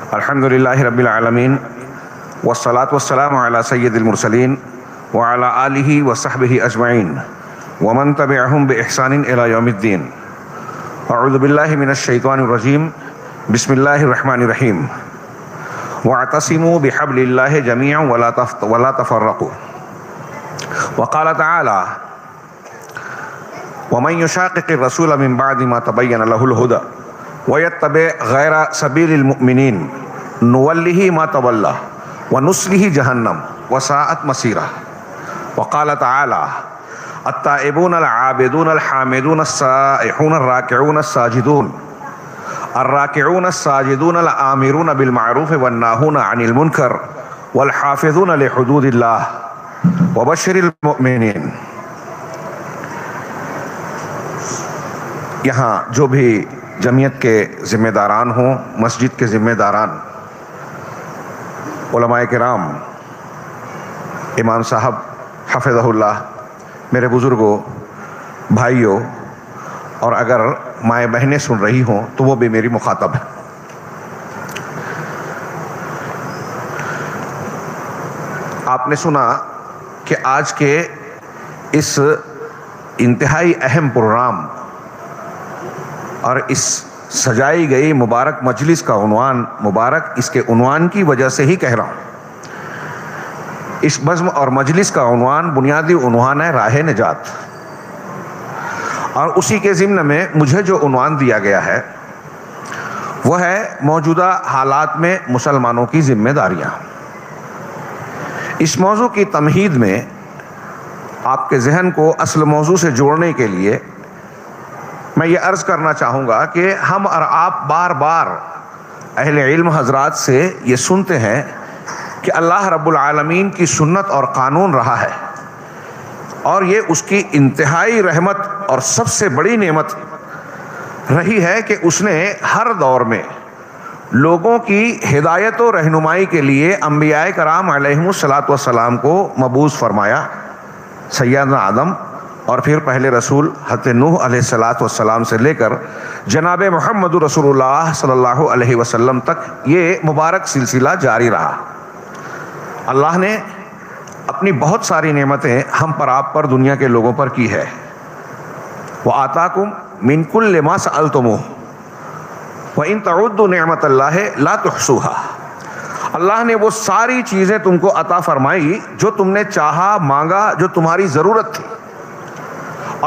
الحمد للہ رب العالمین والصلاة والسلام علی سید المرسلین وعلی آلہ وصحبہ اجمعین ومن تبعہم بإحسان الی یوم الدین. اعوذ باللہ من الشیطان الرجیم. بسم اللہ الرحمن الرحیم. واعتصموا بحبل اللہ جميعا ولا تفرقوا. وقال تعالی ومن يشاقق الرسول من بعد ما تبين له الهدى ويتبع غير سبيل المؤمنين نوله ما تولى ونصله جهنم وساءت مصيره. وقال تعالى التائبون العابدون الحامدون السائحون الراكعون الساجدون الآمرون بالمعروف والناهون عن المنكر والحافظون لحدود الله وبشر المؤمنين. یہاں جو بھی جمعیت کے ذمہ داران ہوں، مسجد کے ذمہ داران، علماء کرام، امام صاحب حفظہ اللہ، میرے بزرگوں، بھائیوں، اور اگر مائیں بہنیں سن رہی ہوں تو وہ بھی میری مخاطب ہے. آپ نے سنا کہ آج کے اس انتہائی اہم پروگرام اور اس سجائی گئی مبارک مجلس کا عنوان مبارک اس کے عنوان کی وجہ سے ہی کہہ رہا ہوں. اس بزم اور مجلس کا عنوان بنیادی عنوان ہے راہ نجات، اور اسی کے ضمن میں مجھے جو عنوان دیا گیا ہے وہ ہے موجودہ حالات میں مسلمانوں کی ذمہ داریاں. اس موضوع کی تمہید میں آپ کے ذہن کو اصل موضوع سے جوڑنے کے لیے میں یہ عرض کرنا چاہوں گا کہ ہم اور آپ بار بار اہل علم حضرات سے یہ سنتے ہیں کہ اللہ رب العالمین کی سنت اور قانون رہا ہے، اور یہ اس کی انتہائی رحمت اور سب سے بڑی نعمت رہی ہے کہ اس نے ہر دور میں لوگوں کی ہدایت و رہنمائی کے لیے انبیاء کرام علیہم الصلاۃ والسلام کو مبعوث فرمایا. سیدنا آدم اور پھر پہلے رسول حضرت نوح علیہ الصلاۃ والسلام سے لے کر جناب محمد رسول اللہ صلی اللہ علیہ وسلم تک یہ مبارک سلسلہ جاری رہا. اللہ نے اپنی بہت ساری نعمتیں ہم پر، آپ پر، دنیا کے لوگوں پر کی ہے. وَآتَاكُم مِّن كُلِّ مَا سَأَلْتُمُوهُ وَإِن تَعُدُّوا نِعْمَتَ اللَّهِ لَا تُحْصُوهَا. اللہ نے وہ ساری چیزیں تم کو عطا فرمائی جو تم نے چاہا، مانگا، جو تمہاری ضرورت تھی.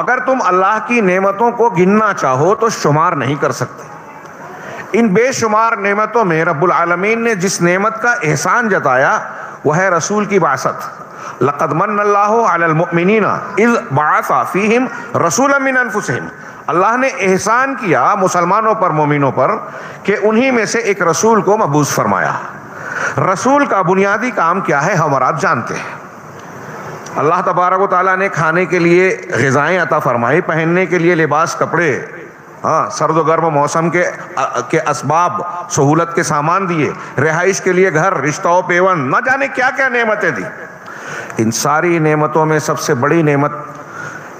اگر تم اللہ کی نعمتوں کو گننا چاہو تو شمار نہیں کر سکتے. ان بے شمار نعمتوں میں رب العالمین نے جس نعمت کا احسان جتایا وہ ہے رسول کی بعثت. لقد من اللہ علی المؤمنین اذ بعث فیہم رسولا من انفسہم. اللہ نے احسان کیا مسلمانوں پر، مومنوں پر، کہ انہی میں سے ایک رسول کو مبعوث فرمایا. رسول کا بنیادی کام کیا ہے ہم اور آپ جانتے ہیں. اللہ تبارک و تعالیٰ نے کھانے کے لیے غذائیں عطا فرمائی، پہننے کے لیے لباس، کپڑے، سرد و گرم موسم کے اسباب، سہولت کے سامان دیے، رہائش کے لیے گھر، رشتہ و پیوند، نہ جانے کیا کیا نعمتیں دی. ان ساری نعمتوں میں سب سے بڑی نعمت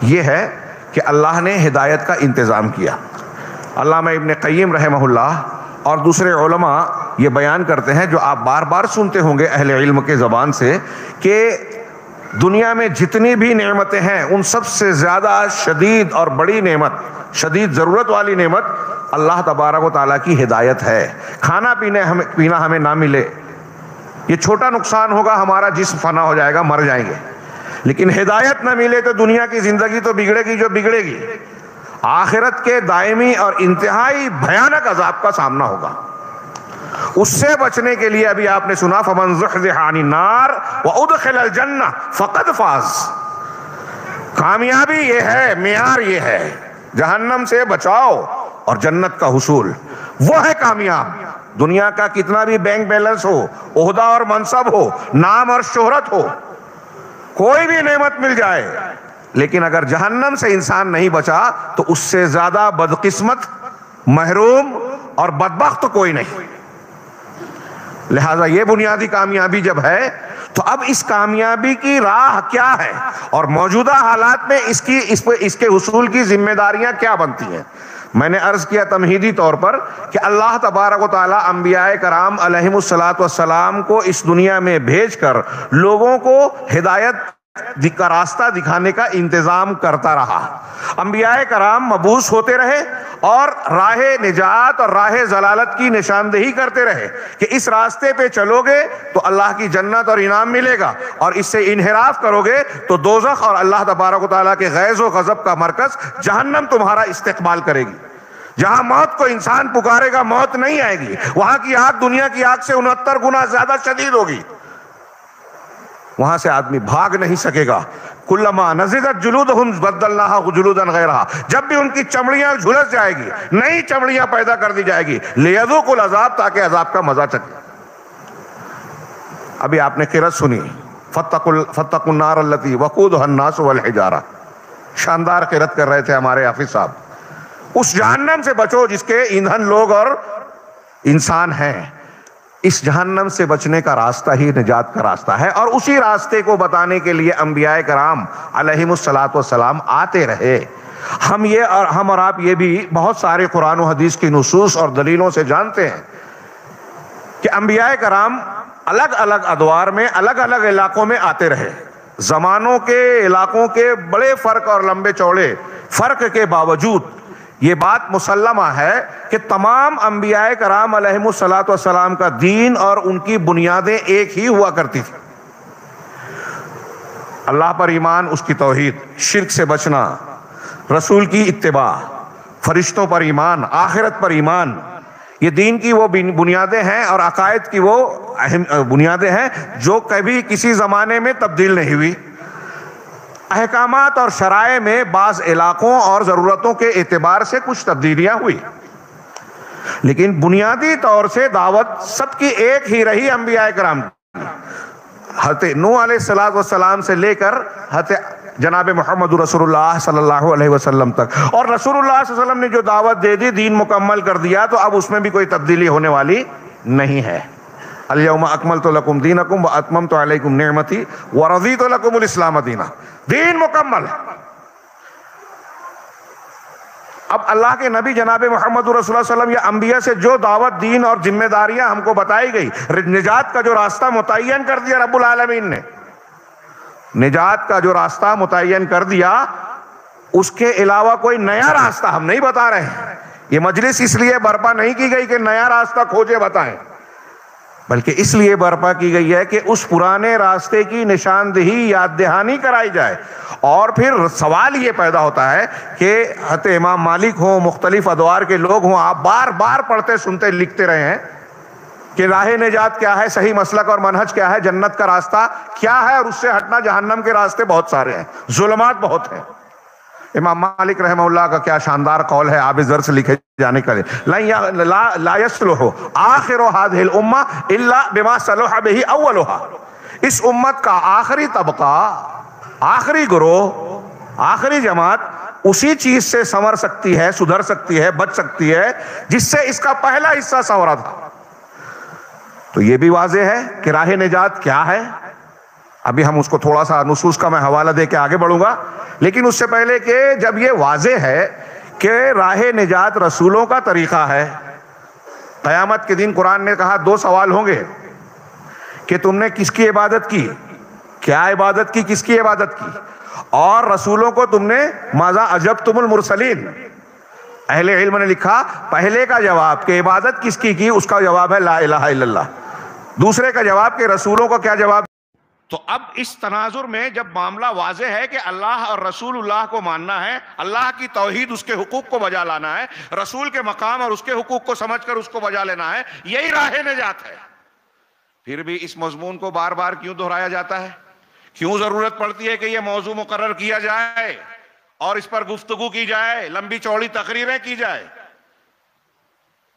یہ ہے کہ اللہ نے ہدایت کا انتظام کیا. علامہ ابن قیم رحمہ اللہ اور دوسرے علماء یہ بیان کرتے ہیں، جو آپ بار بار سنتے ہوں گے اہل علم کے زبان سے، کہ دنیا میں جتنی بھی نعمتیں ہیں ان سب سے زیادہ شدید اور بڑی نعمت، شدید ضرورت والی نعمت اللہ تبارک و تعالیٰ کی ہدایت ہے. کھانا پینا ہمیں نہ ملے، یہ چھوٹا نقصان ہوگا، ہمارا جسم فنا ہو جائے گا، مر جائیں گے. لیکن ہدایت نہ ملے تو دنیا کی زندگی تو بگڑے گی جو بگڑے گی. آخرت کے دائمی اور انتہائی بھیانک عذاب کا سامنا ہوگا. اس سے بچنے کے لیے ابھی آپ نے سنا فمن زحزح عن النار وادخل الجنہ فقد فاز. کامیابی یہ ہے، معیار یہ ہے، جہنم سے بچاؤ اور جنت کا حصول، وہ ہے کامیاب. دنیا کا کتنا بھی بینک بیلنس ہو، عہدہ اور منصب ہو، نام اور شہرت ہو، کوئی بھی نعمت مل جائے، لیکن اگر جہنم سے انسان نہیں بچا تو اس سے زیادہ بدقسمت، محروم اور بدبخت کوئی نہیں. لہذا یہ بنیادی کامیابی جب ہے تو اب اس کامیابی کی راہ کیا ہے اور موجودہ حالات میں اس کے حصول کی ذمہ داریاں کیا بنتی ہیں. میں نے عرض کیا تمہیدی طور پر کہ اللہ تبارک و تعالی انبیاء کرام علیہم الصلاۃ والسلام کو اس دنیا میں بھیج کر لوگوں کو ہدایت کا راستہ دکھانے کا انتظام کرتا رہا. انبیاء کرام مبعوث ہوتے رہے اور راہ نجات اور راہ ضلالت کی نشاندہی کرتے رہے کہ اس راستے پہ چلو گے تو اللہ کی جنت اور انعام ملے گا، اور اس سے انحراف کرو گے تو دوزخ اور اللہ تبارک و تعالیٰ کے غیظ و غضب کا مرکز جہنم تمہارا استقبال کرے گی. جہاں موت کو انسان پکارے گا موت نہیں آئے گی، وہاں کی آگ دنیا کی آگ سے 69 گنا زیادہ شدید ہوگی، وہاں سے آدمی بھاگ نہیں سکے گا. کلما نضجت جلودہم بدلناہا جلودا غیرہا، جب بھی ان کی چمڑیاں جھلس جائے گی نئی چمڑیاں پیدا کر دی جائے گی، لیذوقوا العذاب، تاکہ عذاب کا مزہ چکھیں. ابھی آپ نے قرأت سنی، فاتقوا النار التی وقودها الناس والحجارہ، شاندار قرأت کر رہے تھے ہمارے حافظ صاحب. اس جہنم سے بچو جس کے ایندھن لوگ اور انسان ہیں. اس جہنم سے بچنے کا راستہ ہی نجات کا راستہ ہے، اور اسی راستے کو بتانے کے لیے انبیاء کرام علیہم الصلاۃ والسلام آتے رہے. ہم اور آپ یہ بھی بہت سارے قرآن و حدیث کی نصوص اور دلیلوں سے جانتے ہیں کہ انبیاء کرام الگ الگ ادوار میں الگ الگ علاقوں میں آتے رہے. زمانوں کے علاقوں کے بڑے فرق اور لمبے چوڑے فرق کے باوجود یہ بات مسلمہ ہے کہ تمام انبیاء کرام علیہم الصلاۃ والسلام کا دین اور ان کی بنیادیں ایک ہی ہوا کرتی تھی. اللہ پر ایمان، اس کی توحید، شرک سے بچنا، رسول کی اتباع، فرشتوں پر ایمان، آخرت پر ایمان، یہ دین کی وہ بنیادیں ہیں اور عقائد کی وہ اہم بنیادیں ہیں جو کبھی کسی زمانے میں تبدیل نہیں ہوئی. احکامات اور شرائع میں بعض علاقوں اور ضرورتوں کے اعتبار سے کچھ تبدیلیاں ہوئی، لیکن بنیادی طور سے دعوت سب کی ایک ہی رہی انبیاء کرام کی. حضرت نوح علیہ السلام سے لے کر حضرت جناب محمد رسول اللہ صلی اللہ علیہ وسلم تک، اور رسول اللہ صلی اللہ علیہ وسلم نے جو دعوت دے دی، دین مکمل کر دیا، تو اب اس میں بھی کوئی تبدیلی ہونے والی نہیں ہے. الیوم اکملت لکم دینکم واتممت علیکم نعمتی ورضیت لکم الاسلام دینا. دین مکمل. اب اللہ کے نبی جناب محمد رسول اللہ صلی اللہ علیہ وسلم یا انبیاء سے جو دعوت، دین اور ذمہ داریاں ہم کو بتائی گئی، نجات کا جو راستہ متعین کر دیا رب العالمین نے، نجات کا جو راستہ متعین کر دیا، اس کے علاوہ کوئی نیا راستہ ہم نہیں بتا رہے ہیں. یہ مجلس اس لیے برپا نہیں کی گئی کہ نیا راستہ کھوجے بتائیں، بلکہ اس لیے برپا کی گئی ہے کہ اس پرانے راستے کی نشاندہی، یاد دہانی کرائی جائے. اور پھر سوال یہ پیدا ہوتا ہے کہ حضرت امام مالک ہوں، مختلف ادوار کے لوگ ہوں، آپ بار بار پڑھتے سنتے لکھتے رہے ہیں کہ راہ نجات کیا ہے، صحیح مسلک اور منہج کیا ہے، جنت کا راستہ کیا ہے، اور اس سے ہٹنا جہنم کے راستے بہت سارے ہیں، ظلمات بہت ہیں. امام مالک رحمہ اللہ کا کیا شاندار قول ہے آب زر سے لکھے جانے کا، لا يصلح آخر هذه الامہ الا بما صلح به اولها. اس امت کا آخری طبقہ، آخری گروہ، آخری جماعت اسی چیز سے سنور سکتی ہے، سدھر سکتی ہے، بچ سکتی ہے جس سے اس کا پہلا حصہ سنورا تھا. تو یہ بھی واضح ہے کہ راہ نجات کیا ہے. ابھی ہم اس کو تھوڑا سا نصوص کا میں حوالہ دے کے آگے بڑھوں گا، لیکن اس سے پہلے کہ جب یہ واضح ہے کہ راہ نجات رسولوں کا طریقہ ہے، قیامت کے دن قرآن نے کہا 2 سوال ہوں گے کہ تم نے کس کی عبادت کی، کیا عبادت کی، کس کی عبادت کی، اور رسولوں کو تم نے ماذا اجبتم المرسلین. اہل علم نے لکھا پہلے کا جواب کہ عبادت کس کی اس کا جواب ہے لا الہ الا اللہ. دوسرے کا جواب کہ رسولوں کا کیا جواب. تو اب اس تناظر میں جب معاملہ واضح ہے کہ اللہ اور رسول اللہ کو ماننا ہے، اللہ کی توحید، اس کے حقوق کو بجا لانا ہے، رسول کے مقام اور اس کے حقوق کو سمجھ کر اس کو بجا لینا ہے، یہی راہ نجات ہے. پھر بھی اس مضمون کو بار بار کیوں دہرایا جاتا ہے؟ کیوں ضرورت پڑتی ہے کہ یہ موضوع مقرر کیا جائے اور اس پر گفتگو کی جائے، لمبی چوڑی تقریریں کی جائے؟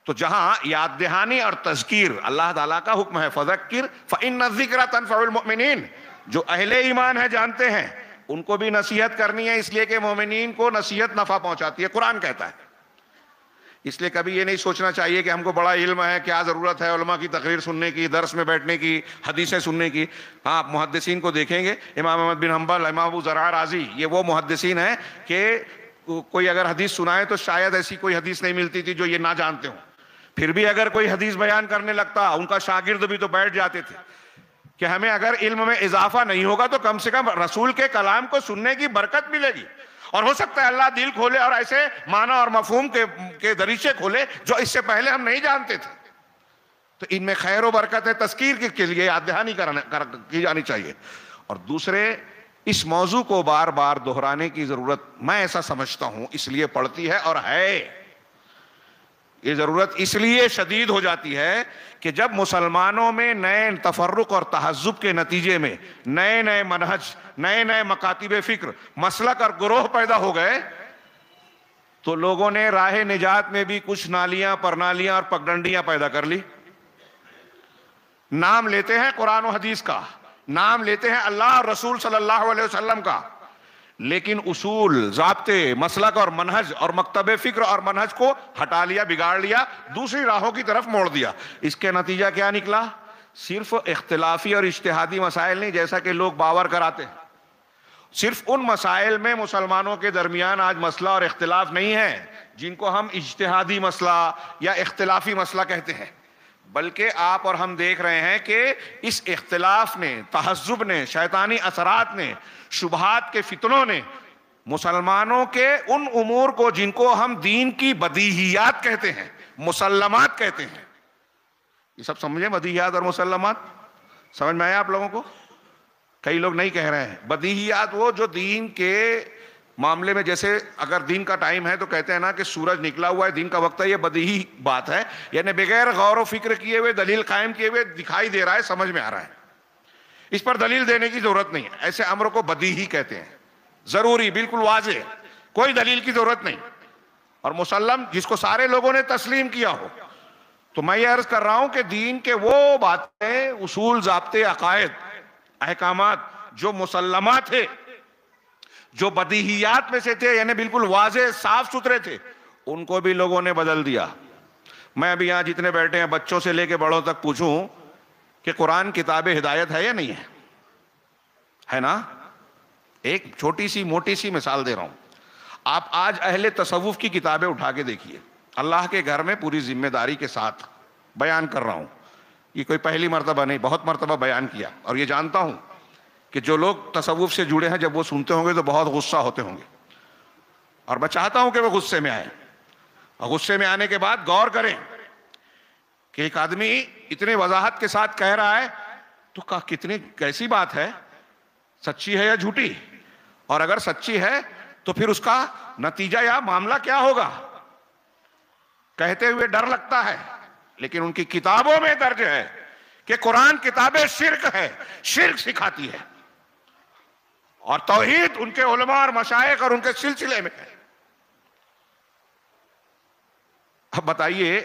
تو جہاں یاد دہانی اور تذکیر، اللہ تعالیٰ کا حکم ہے فذکر فإن الذکر تنفع المؤمنین، جو اہل ایمان ہے جانتے ہیں، ان کو بھی نصیحت کرنی ہے، اس لیے کہ مومنین کو نصیحت نفع پہنچاتی ہے، قرآن کہتا ہے. اس لیے کبھی یہ نہیں سوچنا چاہیے کہ ہم کو بڑا علم ہے، کیا ضرورت ہے علماء کی تقریر سننے کی، درس میں بیٹھنے کی، حدیثیں سننے کی. ہاں، محدثین کو دیکھیں گے، امام احمد بن حنبل، امام ابو زرع رازی، یہ وہ محدثین ہیں کہ کوئی اگر حدیث سنائے تو شاید ایسی کوئی حدیث نہیں ملتی تھی جو یہ نہ جانتے ہوں. پھر بھی اگر کوئی حدیث بیان کرنے لگتا ان کا شاگرد بھی تو بیٹھ جاتے تھے کہ ہمیں اگر علم میں اضافہ نہیں ہوگا تو کم سے کم رسول کے کلام کو سننے کی برکت ملے گی, اور ہو سکتا ہے اللہ دل کھولے اور ایسے معنی اور مفہوم کے دریچے کھولے جو اس سے پہلے ہم نہیں جانتے تھے. تو ان میں خیر و برکت ہے, تذکیر کے لیے یاد دہانی کی جانی چاہیے. اور دوسرے, اس موضوع کو بار بار دہرانے کی ضرورت میں ایسا سمجھتا ہوں اس لیے پڑتی ہے, اور ہے یہ ضرورت اس لیے شدید ہو جاتی ہے کہ جب مسلمانوں میں نئے تفرق اور تہذب کے نتیجے میں نئے نئے منہج, نئے نئے مکاتب فکر, مسلک اور گروہ پیدا ہو گئے تو لوگوں نے راہ نجات میں بھی کچھ نالیاں, پرنالیاں اور پگڈنڈیاں پیدا کر لی. نام لیتے ہیں قرآن و حدیث کا, نام لیتے ہیں اللہ اور رسول صلی اللہ علیہ وسلم کا, لیکن اصول, ضابطے, مسلک اور منہج اور مکتب فکر اور منہج کو ہٹا لیا, بگاڑ لیا, دوسری راہوں کی طرف موڑ دیا. اس کے نتیجہ کیا نکلا؟ صرف اختلافی اور اجتہادی مسائل نہیں جیسا کہ لوگ باور کراتے ہیں. صرف ان مسائل میں مسلمانوں کے درمیان آج مسئلہ اور اختلاف نہیں ہے جن کو ہم اجتہادی مسئلہ یا اختلافی مسئلہ کہتے ہیں, بلکہ آپ اور ہم دیکھ رہے ہیں کہ اس اختلاف نے, تہذب نے, شیطانی اثرات نے, شبہات کے فتنوں نے مسلمانوں کے ان امور کو جن کو ہم دین کی بدیہیات کہتے ہیں, مسلمات کہتے ہیں, یہ سب سمجھیں, بدیہیات اور مسلمات سمجھ میں آیا آپ لوگوں کو؟ کئی لوگ نہیں کہہ رہے ہیں. بدیہیات وہ جو دین کے معاملے میں, جیسے اگر دین کا ٹائم ہے تو کہتے ہیں نا کہ سورج نکلا ہوا ہے, دین کا وقت ہے, یہ بدیہی بات ہے, یعنی بغیر غور و فکر کیے ہوئے, دلیل قائم کیے ہوئے دکھائی دے رہا ہے, سمجھ میں آ رہا ہے, اس پر دلیل دینے کی ضرورت نہیں ہے. ایسے امر کو بدیہی کہتے ہیں, ضروری, بالکل واضح, کوئی دلیل کی ضرورت نہیں, اور مسلم جس کو سارے لوگوں نے تسلیم کیا ہو. تو میں یہ عرض کر رہا ہوں کہ دین کے وہ باتیں, اصول, ضابطے, عقائد, احکامات جو مسلمات تھے, جو بدیہیات میں سے تھے, یعنی بالکل واضح, صاف ستھرے تھے, ان کو بھی لوگوں نے بدل دیا. میں ابھی یہاں جتنے بیٹھے ہیں بچوں سے لے کے بڑوں تک پوچھوں کہ قرآن کتاب ہدایت ہے یا نہیں ہے؟ ہے نا؟ ایک چھوٹی سی موٹی سی مثال دے رہا ہوں. آپ آج اہل تصوف کی کتابیں اٹھا کے دیکھیے, اللہ کے گھر میں پوری ذمہ داری کے ساتھ بیان کر رہا ہوں, یہ کوئی پہلی مرتبہ نہیں, بہت مرتبہ بیان کیا, اور یہ جانتا ہوں کہ جو لوگ تصوف سے جڑے ہیں جب وہ سنتے ہوں گے تو بہت غصہ ہوتے ہوں گے, اور میں چاہتا ہوں کہ وہ غصے میں آئیں, اور غصے میں آنے کے بعد غور کریں کہ ایک آدمی اتنی وضاحت کے ساتھ کہہ رہا ہے تو کتنی کیسی بات ہے, سچی ہے یا جھوٹی, اور اگر سچی ہے تو پھر اس کا نتیجہ یا معاملہ کیا ہوگا. کہتے ہوئے ڈر لگتا ہے, لیکن ان کی کتابوں میں درج ہے کہ قرآن کتاب شرک ہے, شرک سکھاتی ہے, اور توحید ان کے علماء اور مشائخ اور ان کے سلسلے میں ہے. اب بتائیے,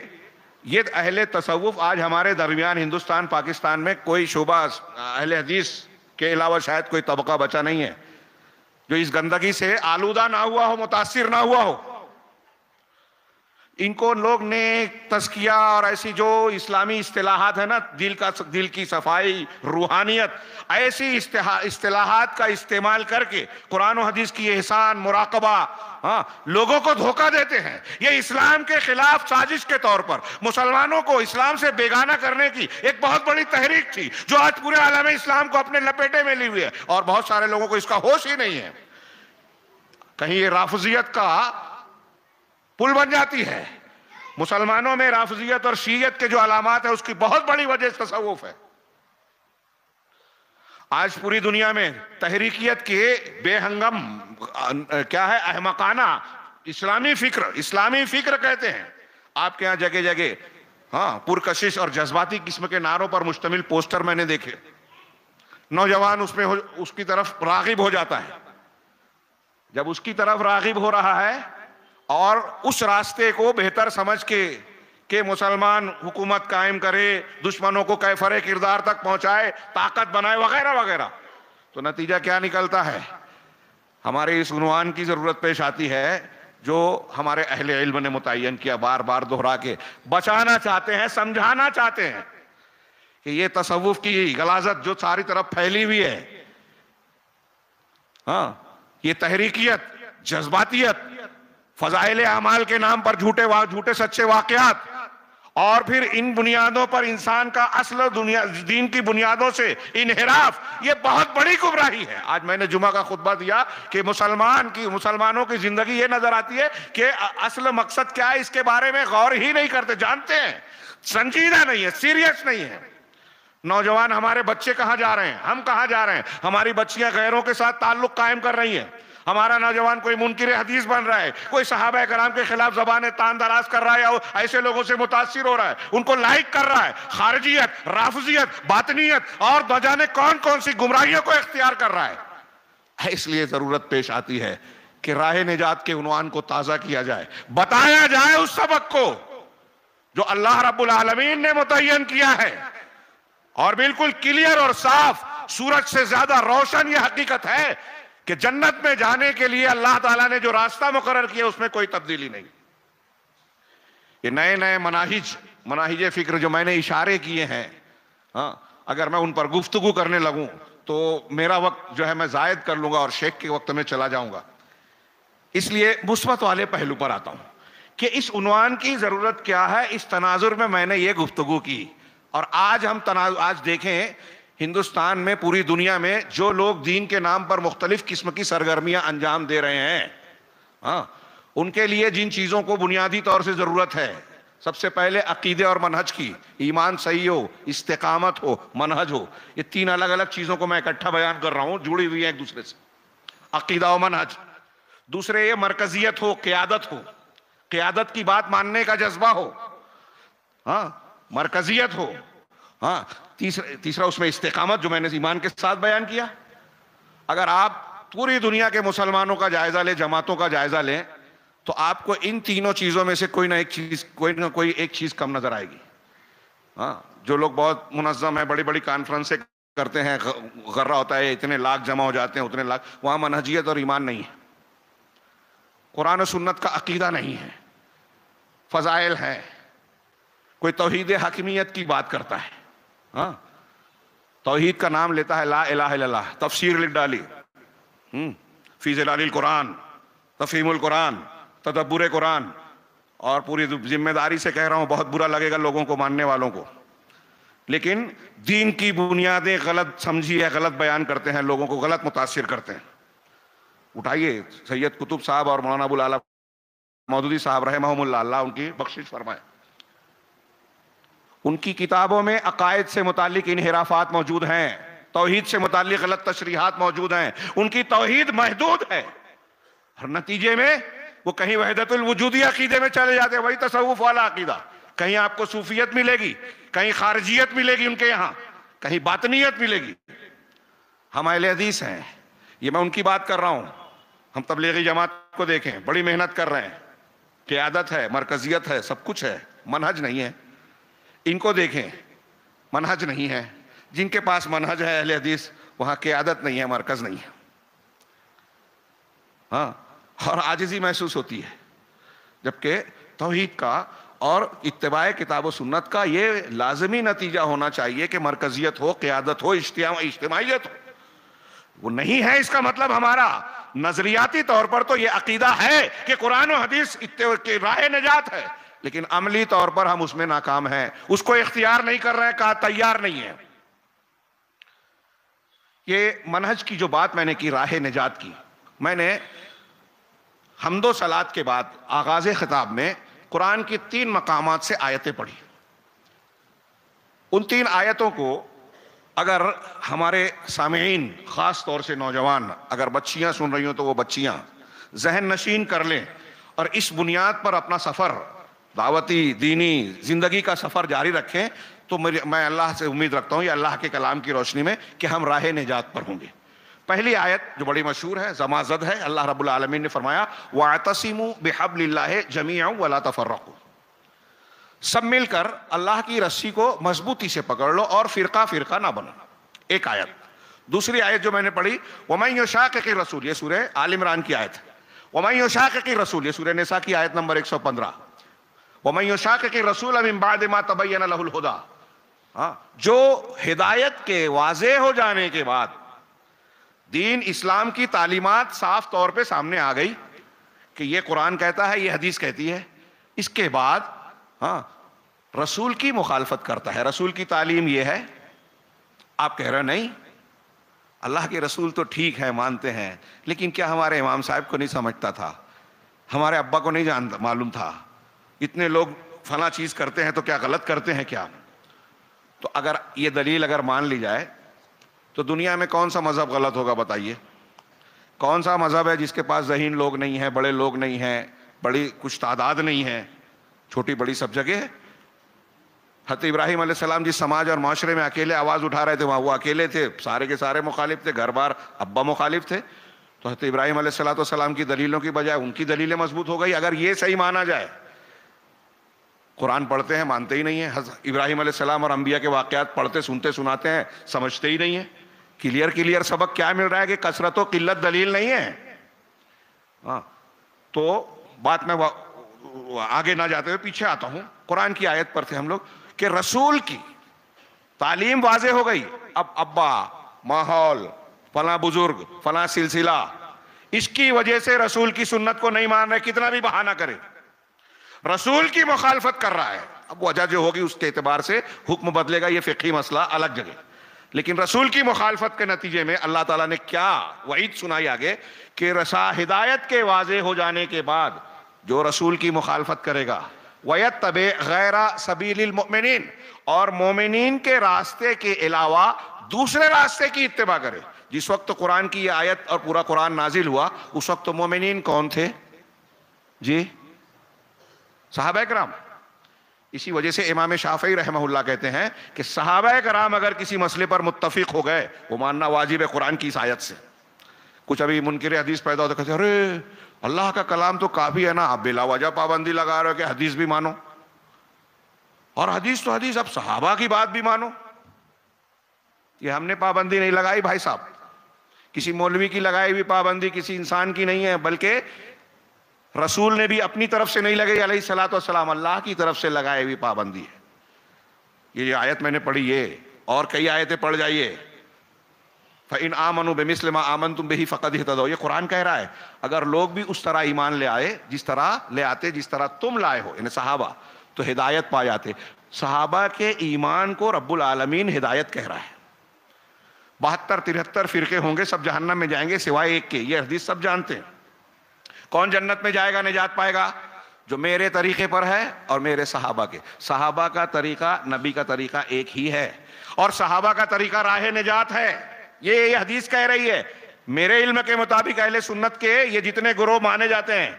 یہ اہل تصوف آج ہمارے درمیان ہندوستان, پاکستان میں کوئی شعبہ اہل حدیث کے علاوہ شاید کوئی طبقہ بچا نہیں ہے جو اس گندگی سے آلودہ نہ ہوا ہو, متاثر نہ ہوا ہو. ان کو لوگ نے تزکیہ اور ایسی جو اسلامی اصطلاحات ہیں نا, دل کی صفائی, روحانیت, ایسی اصطلاحات کا استعمال کر کے قرآن و حدیث کی احسان, مراقبہ, لوگوں کو دھوکہ دیتے ہیں. یہ اسلام کے خلاف سازش کے طور پر مسلمانوں کو اسلام سے بیگانہ کرنے کی ایک بہت بڑی تحریک تھی جو آج پورے عالم اسلام کو اپنے لپیٹے میں لی ہوئی ہے, اور بہت سارے لوگوں کو اس کا ہوش ہی نہیں ہے. کہیں یہ رافضیت کا پل بن جاتی ہے. مسلمانوں میں رافضیت اور شیعیت کے جو علامات ہیں اس کی بہت بڑی وجہ تصوف ہے. آج پوری دنیا میں تحریکیت کے بے ہنگم کیا ہے, احمقانہ اسلامی فکر کہتے ہیں. آپ کے ہاں جگہ جگہ پرکشش اور جذباتی قسم کے نعروں پر مشتمل پوسٹر میں نے دیکھے. نوجوان اس کی طرف راغب ہو جاتا ہے. جب اس کی طرف راغب ہو رہا ہے اور اس راستے کو بہتر سمجھ کے کہ مسلمان حکومت قائم کرے, دشمنوں کو کیفر کردار تک پہنچائے, طاقت بنائے, وغیرہ وغیرہ, تو نتیجہ کیا نکلتا ہے؟ ہمارے اس عنوان کی ضرورت پیش آتی ہے جو ہمارے اہل علم نے متعین کیا, بار بار دہرا کے بچانا چاہتے ہیں, سمجھانا چاہتے ہیں کہ یہ تصوف کی غلاظت جو ساری طرف پھیلی ہوئی ہے, یہ تحریکیت جذباتیت، فضائل اعمال کے نام پر جھوٹے سچے واقعات، اور پھر ان بنیادوں پر انسان کا اصل دین کی بنیادوں سے انحراف، یہ بہت بڑی گمراہی ہے۔ آج میں نے جمعہ کا خطبہ دیا کہ مسلمانوں کی زندگی یہ نظر آتی ہے کہ اصل مقصد کیا ہے اس کے بارے میں غور ہی نہیں کرتے، جانتے ہیں، سنجیدہ نہیں ہے، سیریس نہیں ہے۔ نوجوان ہمارے بچے کہاں جا رہے ہیں، ہم کہاں جا رہے ہیں، ہماری بچیاں غیروں کے ساتھ تعلق قائم کر رہی ہیں، ہمارا نوجوان کوئی منکر حدیث بن رہا ہے، کوئی صحابہ کرام کے خلاف زبانیں تان دراز کر رہا ہے اور ایسے لوگوں سے متاثر ہو رہا ہے، ان کو لائک کر رہا ہے، خارجیت، رافضیت، باطنیت اور نہ جانے کون کون سی گمراہیوں کو اختیار کر رہا ہے۔ اس لیے ضرورت پیش آتی ہے کہ راہ نجات کے عنوان کو تازہ کیا جائے، بتایا جائے اس سبق کو جو اللہ رب العالمین نے متعین کیا ہے، اور بالکل کلیئر اور صاف، سورج سے زیادہ روشن یہ حقیقت ہے کہ جنت میں جانے کے لیے اللہ تعالیٰ نے جو راستہ مقرر کیا اس میں کوئی تبدیلی نہیں۔ یہ نئے نئے مناہج فکر جو میں نے اشارے کیے ہیں، اگر میں ان پر گفتگو کرنے لگوں تو میرا وقت جو ہے میں زائد کر لوں گا اور شیخ کے وقت میں چلا جاؤں گا۔ اس لیے مثبت والے پہلو پر آتا ہوں کہ اس عنوان کی ضرورت کیا ہے۔ اس تناظر میں نے یہ گفتگو کی، اور آج دیکھیں ہندوستان میں، پوری دنیا میں جو لوگ دین کے نام پر مختلف قسم کی سرگرمیاں انجام دے رہے ہیں، ان کے لیے جن چیزوں کو بنیادی طور سے ضرورت ہے، سب سے پہلے عقیدے اور منہج کی، ایمان صحیح ہو، استقامت ہو، منہج ہو۔ یہ تین الگ الگ چیزوں کو میں اکٹھا بیان کر رہا ہوں، جڑی ہوئی ہیں ایک دوسرے سے، عقیدہ و منہج۔ دوسرے یہ مرکزیت ہو، قیادت ہو، قیادت کی بات ماننے کا جذبہ ہو، مرکزیت ہو۔ تیسرا اس میں استقامت، جو میں نے ایمان کے ساتھ بیان کیا۔ اگر آپ پوری دنیا کے مسلمانوں کا جائزہ لیں، جماعتوں کا جائزہ لیں، تو آپ کو ان تینوں چیزوں میں سے کوئی نہ کوئی ایک چیز کم نظر آئے گی۔ جو لوگ بہت منظم ہیں، بڑی بڑی کانفرنسیں کرتے ہیں، غرہ ہوتا ہے، اتنے لاکھ جمع ہو جاتے ہیں، اتنے لاکھ، وہاں منہجیت اور ایمان نہیں ہے، قرآن و سنت کا عقیدہ نہیں ہے، فضائل ہیں، کوئی توحید حاکمیت کی بات کرتا ہے، توحید کا نام لیتا ہے، لا الہ الا اللہ، تفسیر لکھ ڈالی، فی ظلال القرآن، تفہیم القرآن، تدبر قرآن، اور پوری ذمہ داری سے کہہ رہا ہوں، بہت برا لگے گا لوگوں کو، ماننے والوں کو، لیکن دین کی بنیادیں غلط سمجھی ہے، غلط بیان کرتے ہیں، لوگوں کو غلط متاثر کرتے ہیں۔ اٹھائیے سید قطب صاحب اور مولانا ابو العلا مودودی صاحب رحمہم اللہ، اللہ ان کی بخشش فرمائے، ان کی کتابوں میں عقائد سے متعلق انحرافات موجود ہیں، توحید سے متعلق غلط تشریحات موجود ہیں، ان کی توحید محدود ہے، اور نتیجے میں وہ کہیں وحدت الوجودی عقیدے میں چلے جاتے ہیں، وہی تصوف والا عقیدہ، کہیں آپ کو صوفیت ملے گی، کہیں خارجیت ملے گی ان کے یہاں، کہیں باطنیت ملے گی۔ ہم اہل حدیث ہیں، یہ میں ان کی بات کر رہا ہوں، ہم تبلیغی جماعت کو دیکھیں، بڑی محنت کر رہے ہیں، قیادت ہے، مرکزیت ہے، سب کچھ ہے، منہج نہیں ہے۔ ان کو دیکھیں، منہج نہیں ہے، جن کے پاس منہج ہے اہل حدیث، وہاں قیادت نہیں ہے، مرکز نہیں ہے، اور عاجزی محسوس ہوتی ہے، جبکہ توحید کا اور اتباع کتاب و سنت کا یہ لازمی نتیجہ ہونا چاہیے کہ مرکزیت ہو، قیادت ہو، اجتماعیت ہو۔ وہ نہیں ہے، اس کا مطلب ہمارا نظریاتی طور پر تو یہ عقیدہ ہے کہ قرآن و حدیث کی راہ نجات ہے، لیکن عملی طور پر ہم اس میں ناکام ہیں، اس کو اختیار نہیں کر رہے ہیں، کہا تیار نہیں ہے۔ یہ منہج کی جو بات میں نے کی، راہ نجات کی، میں نے حمد و صلات کے بعد آغاز خطاب میں قرآن کی 3 مقامات سے آیتیں پڑھی۔ ان 3 آیتوں کو اگر ہمارے سامعین، خاص طور سے نوجوان، اگر بچیاں سن رہی ہوں تو وہ بچیاں ذہن نشین کر لیں اور اس بنیاد پر اپنا سفر، دعوتی دینی زندگی کا سفر جاری رکھیں، تو میں اللہ سے امید رکھتا ہوں، یہ اللہ کے کلام کی روشنی میں، کہ ہم راہ نجات پر ہوں گے۔ پہلی آیت جو بڑی مشہور ہے، زمازد ہے، اللہ رب العالمین نے فرمایا وَاعْتَصِمُوا بِحَبْلِ اللَّهِ جَمِيعًا وَلَا تَفَرَّقُوا، سب مل کر اللہ کی رسی کو مضبوطی سے پکڑ لو اور فرقہ فرقہ نہ بنو۔ ایک آیت۔ دوسری آیت جو میں نے پڑھی، وَمَن يُشَاقِقِ الرَّسُولِ، یہ سورہ آل عمران کی آیت ہے، وَمَن يُشَاقِقِ الرَّسُولِ، یہ سورہ نساء کی آیت نمبر 115، وَمَن يُشَاقِقِ الرَّسُولَ مِن بَعْدِ مَا تَبَيَّنَ لَهُ الْهُدَىٰ، جو ہدایت کے واضح ہو جانے کے بعد دین اسلام کی تعلیمات صاف طور پہ سامنے آ گئی، کہ یہ قرآن کہتا ہے، یہ حدیث کہتی ہے، اس کے بعد ہاں رسول کی مخالفت کرتا ہے، رسول کی تعلیم یہ ہے، آپ کہہ رہے نہیں اللہ کے رسول تو ٹھیک ہے مانتے ہیں، لیکن کیا ہمارے امام صاحب کو نہیں سمجھتا تھا، ہمارے ابا کو نہیں جانتا معلوم تھا، اتنے لوگ فلاں چیز کرتے ہیں تو کیا غلط کرتے ہیں کیا؟ تو اگر یہ دلیل اگر مان لی جائے تو دنیا میں کون سا مذہب غلط ہوگا بتائیے؟ کون سا مذہب ہے جس کے پاس ذہین لوگ نہیں ہیں، بڑے لوگ نہیں ہیں، بڑی کچھ تعداد نہیں ہے، چھوٹی بڑی سب جگہ ہے۔ حضرت ابراہیم علیہ السلام جس سماج اور معاشرے میں اکیلے آواز اٹھا رہے تھے، وہاں وہ اکیلے تھے، سارے کے سارے مخالف تھے، گھر بار ابا مخالف تھے، تو حضرت ابراہیم علیہ السلام کی دلیلوں کی بجائے ان کی دلیلیں مضبوط ہو گئی۔ اگر یہ صحیح مانا جائے، قرآن پڑھتے ہیں مانتے ہی نہیں ہیں، حضرت ابراہیم علیہ السلام اور انبیاء کے واقعات پڑھتے سنتے سناتے ہیں، سمجھتے ہی نہیں ہیں، کلیئر سبق کیا مل رہا ہے کہ کثرت و قلت دلیل نہیں ہے۔ ہاں تو بات میں آگے نہ جاتے ہوئے پیچھے آتا ہوں، قرآن کی آیت پر تھے ہم لوگ کہ رسول کی تعلیم واضح ہو گئی، اب ابا، ماحول، فلاں بزرگ، فلاں سلسلہ، اس کی وجہ سے رسول کی سنت کو نہیں مان رہے، کتنا بھی بہانہ کرے، رسول کی مخالفت کر رہا ہے، اب وجہ جو ہوگی اس کے اعتبار سے حکم بدلے گا، یہ فقہی مسئلہ الگ جگہ، لیکن رسول کی مخالفت کے نتیجے میں اللہ تعالیٰ نے کیا وعید سنائی آگے کہ ہدایت کے واضح ہو جانے کے بعد جو رسول کی مخالفت کرے گا وَيَتَّبِعْ غَيْرَ سَبِيلِ الْمُؤْمِنِينَ، اور مومنین کے راستے کے علاوہ دوسرے راستے کی اتباع کرے۔ جس وقت قرآن کی یہ آیت اور پورا قرآن نازل ہوا، اس وقت مومنین کون تھے؟ جی صحابہ کرام۔ اسی وجہ سے امام شافعی رحمہ اللہ کہتے ہیں کہ صحابہ کرام اگر کسی مسئلے پر متفق ہو گئے، وہ ماننا واجب ہے قرآن کی اس آیت سے۔ کچھ ابھی منکر حدیث پیدا ہوتا کہتے ہیں ارے اللہ کا کلام تو کافی ہے نا، آپ بلا وجہ پابندی لگا رہے ہو کہ حدیث بھی مانو، اور حدیث تو حدیث، اب صحابہ کی بات بھی مانو۔ یہ ہم نے پابندی نہیں لگائی بھائی صاحب، کسی مولوی کی لگائی ہوئی پابندی کسی انسان کی نہیں ہے، بلکہ رسول نے بھی اپنی طرف سے نہیں لگائی علیہ الصلوۃ والسلام، اللہ کی طرف سے لگائی ہوئی پابندی ہے۔ یہ آیت میں نے پڑھی، یہ اور کئی آیتیں پڑھ جائیے، فَإِنْ آمَنُوا بِمِثْلِ مَا آمَنْتُمْ بِهِ فَقَدْ اهْتَدَوْا، یہ قرآن کہہ رہا ہے اگر لوگ بھی اس طرح ایمان لے آئے، جس طرح لے آتے جس طرح تم لائے ہو، یعنی صحابہ، تو ہدایت پا جاتے۔ صحابہ کے ایمان کو رب العالمین ہدایت کہہ رہا ہے۔ 72-73 فرقے ہوں گے، سب جہنم میں جائیں گے سوائے ایک کے، یہ حدیث سب جانتے ہیں۔ کون جنت میں جائے گا، نجات پائے گا؟ جو میرے طریقے پر ہے اور میرے صحابہ کے۔ صحابہ کا طریقہ نبی کا طریقہ ایک ہی ہے، اور صحابہ کا طریقہ راہ نجات ہے، یہ حدیث کہہ رہی ہے۔ میرے علم کے مطابق اہل سنت کے یہ جتنے گروہ مانے جاتے ہیں،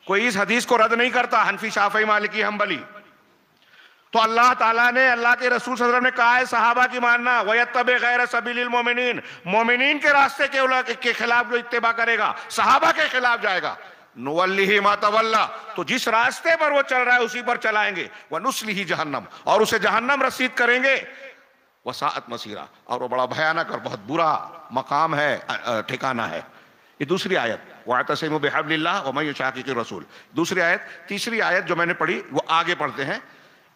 کوئی اس حدیث کو رد نہیں کرتا، حنفی، شافعی، مالکی، حنبلی۔ تو اللہ تعالیٰ نے، اللہ کے رسول صلی اللہ علیہ وسلم نے کہا ہے صحابہ کی ماننا، وَيَتَّبِعْ غَيْرَ سَبِيلِ الْمُؤْمِنِينَ، مومنین کے راستے کے خلاف جو اتباع کرے گا، صحابہ کے خلاف جائے گا، نُوَلِّهِ مَا تَوَلَّى، تو جس راستے پر وہ چل رہا ہے اسی پر چلائیں گے، وَنُصْلِهِ جہنم، اور اسے جہنم رسید کریں گے، وَسَاءَتْ مَصِيرًا، اور وہ بڑا بھیانک اور بہت برا مقام ہے، ٹھکانہ ہے۔ یہ دوسری آیت، وَاعْتَصِمُوا بِحَبْلِ اللَّهِ وَمَن يُشَاقِقِ الرَّسُولَ، دوسری آیت۔ تیسری آیت جو میں نے پڑھی وہ آگے پڑھتے ہیں۔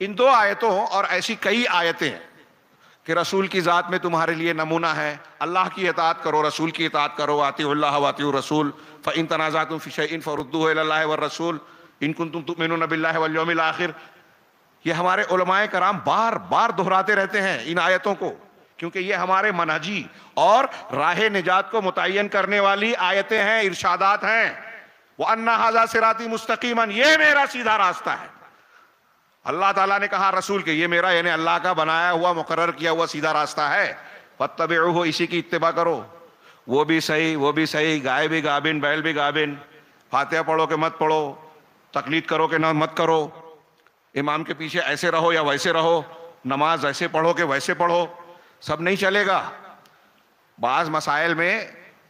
ان دو آیتوں اور ایسی کئی آیتیں ہیں کہ رسول کی ذات میں تمہارے لیے نمونہ ہے، اللہ کی اطاعت کرو، رسول کی اطاعت کرو، اطیعوا اللہ واطیعوا الرسول، فإن تنازعتم في شيء فردوه إلى الله والرسول إن كنتم تؤمنون بالله واليوم الآخر۔ یہ ہمارے علماء کرام بار بار دہراتے رہتے ہیں ان آیتوں کو، کیونکہ یہ ہمارے منہجی اور راہ نجات کو متعین کرنے والی آیتیں ہیں، ارشادات ہیں۔ وَأَنَّ هَذَا صِرَاطِي مُسْتَقِيمًا، یہ میرا سیدھا راستہ ہے۔ اللہ تعالیٰ نے کہا رسول کے، یہ میرا یعنی اللہ کا بنایا ہوا مقرر کیا ہوا سیدھا راستہ ہے، فَاتَّبِعُوهُ، اسی کی اتباع کرو۔ وہ بھی صحیح، وہ بھی صحیح، گائے بھی گابن، بیل بھی گابن، فاتحہ پڑھو کہ مت پڑھو، تقلید کرو کہ نہ مت کرو، امام کے پیچھے ایسے رہو یا ویسے رہو، نماز ایسے پڑھو کہ ویسے پڑھو، سب نہیں چلے گا۔ بعض مسائل میں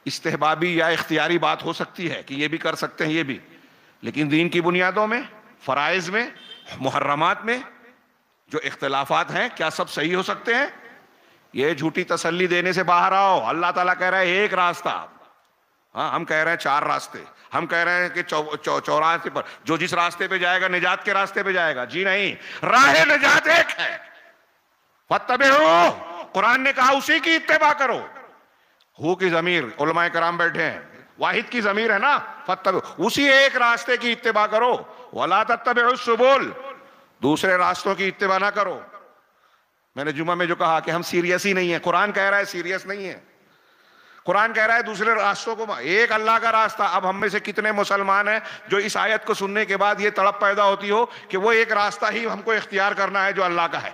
استحبابی یا اختیاری بات ہو سکتی ہے کہ یہ بھی کر سکتے ہیں، یہ بھی، لیکن دین کی بنیادوں میں، فرائض میں، محرمات میں جو اختلافات ہیں، کیا سب صحیح ہو سکتے ہیں؟ یہ جھوٹی تسلی دینے سے باہر آؤ۔ اللہ تعالیٰ کہہ رہا ہے ایک راستہ، ہاں ہم کہہ رہے ہیں 4 راستے، ہم کہہ رہے ہیں کہ چوراہے پر جو جس راستے پہ جائے گا نجات کے راستے پہ جائے گا، جی نہیں، راہ نجات ایک ہے، فَاتَّبِعُوهُ، قرآن نے کہا اسی کی اتباع کرو۔ ہو کی ضمیر، علماء کرام بیٹھے ہیں، واحد کی ضمیر ہے نا، فاتبعوا، اسی ایک راستے کی اتباع کرو، ولا تتبعوا السبل، دوسرے راستوں کی اتباع نہ کرو۔ میں نے جمعہ میں جو کہا کہ ہم سیریس ہی نہیں ہیں، قرآن کہہ رہا ہے سیریس نہیں ہے، قرآن کہہ رہا ہے دوسرے راستوں کو، ایک اللہ کا راستہ۔ اب ہم میں سے کتنے مسلمان ہیں جو اس آیت کو سننے کے بعد یہ تڑپ پیدا ہوتی ہو کہ وہ ایک راستہ ہی ہم کو اختیار کرنا ہے جو اللہ کا ہے،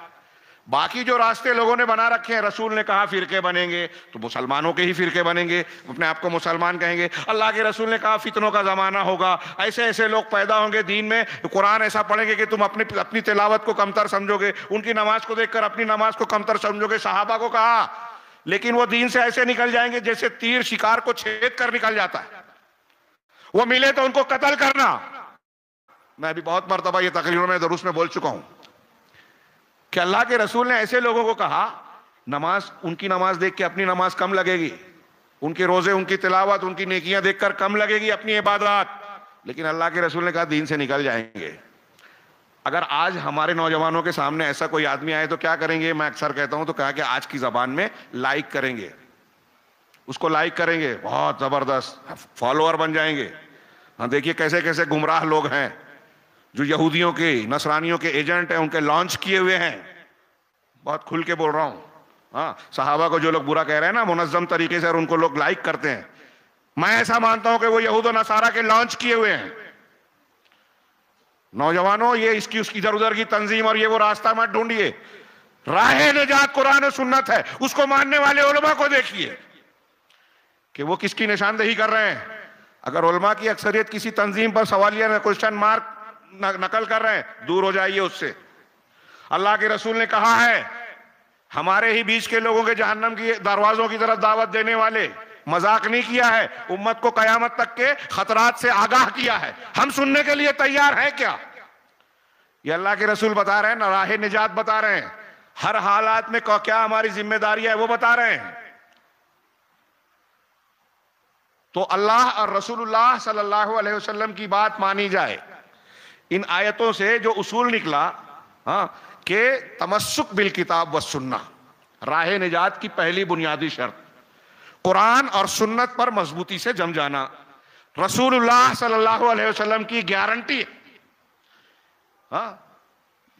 باقی جو راستے لوگوں نے بنا رکھے ہیں، رسول نے کہا فرقے بنیں گے تو مسلمانوں کے ہی فرقے بنیں گے، اپنے آپ کو مسلمان کہیں گے۔ اللہ کے رسول نے کہا فتنوں کا زمانہ ہوگا، ایسے ایسے لوگ پیدا ہوں گے دین میں، قرآن ایسا پڑھیں گے کہ تم اپنی تلاوت کو کمتر سمجھو گے، ان کی نماز کو دیکھ کر اپنی نماز کو کمتر سمجھو گے۔ صحابہ کو کہا، لیکن وہ دین سے ایسے نکل جائیں گے جیسے تیر شکار کو چھید کر نکل جاتا ہے، وہ ملے تو ان کو قتل کرنا۔ میں بھی بہت مرتبہ یہ تقریروں میں دروس میں بول چکا ہوں کہ اللہ کے رسول نے ایسے لوگوں کو کہا، نماز، ان کی نماز دیکھ کے اپنی نماز کم لگے گی، ان کے روزے، ان کی تلاوت، ان کی نیکیاں دیکھ کر کم لگے گی اپنی عبادات، لیکن اللہ کے رسول نے کہا دین سے نکل جائیں گے۔ اگر آج ہمارے نوجوانوں کے سامنے ایسا کوئی آدمی آئے تو کیا کریں گے؟ میں اکثر کہتا ہوں تو کہا کہ آج کی زبان میں لائک کریں گے، اس کو لائک کریں گے، بہت زبردست فالوور بن جائیں گے۔ ہاں دیکھیے کیسے کیسے گمراہ لوگ ہیں جو یہودیوں کے، نصرانیوں کے ایجنٹ ہیں، ان کے لانچ کیے ہوئے ہیں۔ بہت کھل کے بول رہا ہوں۔ ہاں، صحابہ کو جو لوگ برا کہہ رہے ہیں نا منظم طریقے سے، اور ان کو لوگ لائک کرتے ہیں، میں ایسا مانتا ہوں کہ وہ یہود و نصارہ کے لانچ کیے ہوئے ہیں۔ نوجوانوں، یہ اس کی ادھر ادھر کی تنظیم اور یہ وہ راستہ مت ڈھونڈیے، راہ نجات قرآن و سنت ہے، اس کو ماننے والے علماء کو دیکھیے کہ وہ کس کی نشاندہی کر رہے ہیں۔ اگر علماء کی اکثریت کسی تنظیم پر سوالیہ کوشچن مارک نقل کر رہے ہیں، دور ہو جائیے اس سے۔ اللہ کے رسول نے کہا ہے، ہمارے ہی بیچ کے لوگوں کے جہنم کی دروازوں کی طرف دعوت دینے والے، مذاق نہیں کیا ہے، امت کو قیامت تک کے خطرات سے آگاہ کیا ہے۔ ہم سننے کے لیے تیار ہیں کیا؟ یہ اللہ کے رسول بتا رہے ہیں نا، راہ نجات بتا رہے ہیں، ہر حالات میں کیا ہماری ذمہ داری ہے وہ بتا رہے ہیں۔ تو اللہ اور رسول اللہ صلی اللہ علیہ وسلم کی بات مانی جائے۔ ان آیتوں سے جو اصول نکلا کہ تمسک بالکتاب والسنہ، راہ نجات کی پہلی بنیادی شرط قرآن اور سنت پر مضبوطی سے جم جانا، رسول اللہ صلی اللہ علیہ وسلم کی گارنٹی۔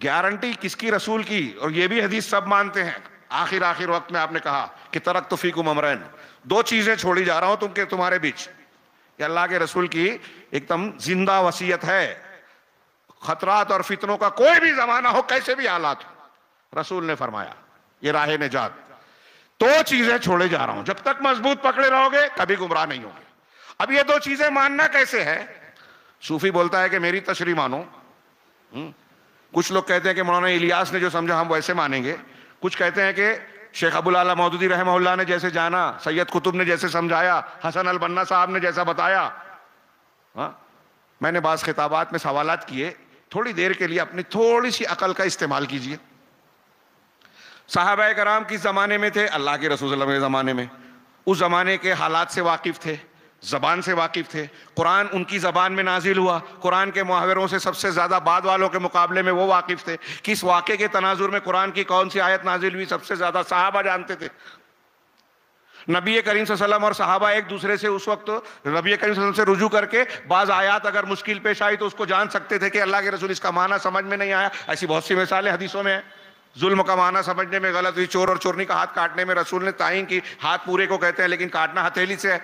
گارنٹی کس کی؟ رسول کی۔ اور یہ بھی حدیث سب مانتے ہیں۔ آخر وقت میں آپ نے کہا کہ ترکت فیکم امرین، دو چیزیں چھوڑی جا رہا ہوں تمہارے بیچ۔ یہ اللہ کے رسول کی ایک دم زندہ وصیت ہے۔ خطرات اور فتنوں کا کوئی بھی زمانہ ہو، کیسے بھی حالات ہو، رسول نے فرمایا یہ راہ نجات، دو چیزیں چھوڑے جا رہا ہوں، جب تک مضبوط پکڑے رہو گے کبھی گمراہ نہیں ہوگے۔ اب یہ دو چیزیں ماننا کیسے ہے؟ صوفی بولتا ہے کہ میری تشریح مانو، کچھ لوگ کہتے ہیں کہ مولانا الیاس نے جو سمجھا ہم ویسے مانیں گے، کچھ کہتے ہیں کہ شیخ ابو الاعلیٰ مودودی رحمہ اللہ نے جیسے جانا، سید قطب نے جیسے سمجھایا، حسن البنا صاحب نے جیسا بتایا۔ میں نے بعض خطابات میں سوالات کیے، تھوڑی دیر کے لیے اپنی تھوڑی سی عقل کا استعمال کیجئے۔ صحابہ کرام کس زمانے میں تھے؟ اللہ کے رسول صلی اللہ علیہ وسلم کے زمانے میں۔ اس زمانے کے حالات سے واقف تھے، زبان سے واقف تھے، قرآن ان کی زبان میں نازل ہوا، قرآن کے محاوروں سے سب سے زیادہ بعد والوں کے مقابلے میں وہ واقف تھے۔ کس واقعے کے تناظر میں قرآن کی کون سی آیت نازل ہوئی سب سے زیادہ صحابہ جانتے تھے۔ نبی کریم صلی اللہ علیہ وسلم اور صحابہ ایک دوسرے سے اس وقت نبی کریم صلی اللہ علیہ وسلم سے رجوع کر کے بعض آیات اگر مشکل پیش آئی تو اس کو جان سکتے تھے کہ اللہ کے رسول اس کا معنی سمجھ میں نہیں آیا۔ ایسی بہت سی مثالیں حدیثوں میں ہیں۔ ظلم کا معنی سمجھنے میں غلط ہوئی، چور اور چورنی کا ہاتھ کاٹنے میں رسول نے تعین کی، ہاتھ پورے کو کہتے ہیں لیکن کاٹنا ہتھیلی سے ہے۔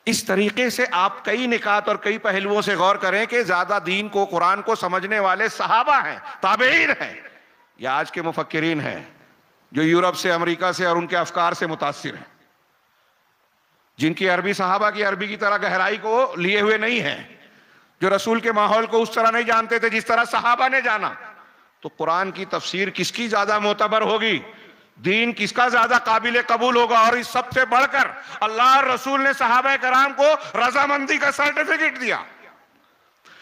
اس طریقے سے آپ کئی نکات اور کئی پہلوؤں سے غور کریں کہ زیادہ دین کو، قرآن کو سمجھنے والے صحابہ ہیں، تابعین ہیں، یا آج کے مفکرین ہیں جو یورپ سے، امریکہ سے اور ان کے افکار سے متاثر ہیں، جن کی عربی صحابہ کی عربی کی طرح گہرائی کو لیے ہوئے نہیں ہیں، جو رسول کے ماحول کو اس طرح نہیں جانتے تھے جس طرح صحابہ نے جانا۔ تو قرآن کی تفسیر کس کی زیادہ معتبر ہوگی؟ دین کس کا زیادہ قابل قبول ہوگا؟ اور اس سب سے بڑھ کر اللہ اور رسول نے صحابہ کرام کو رضامندی کا سرٹیفکیٹ دیا،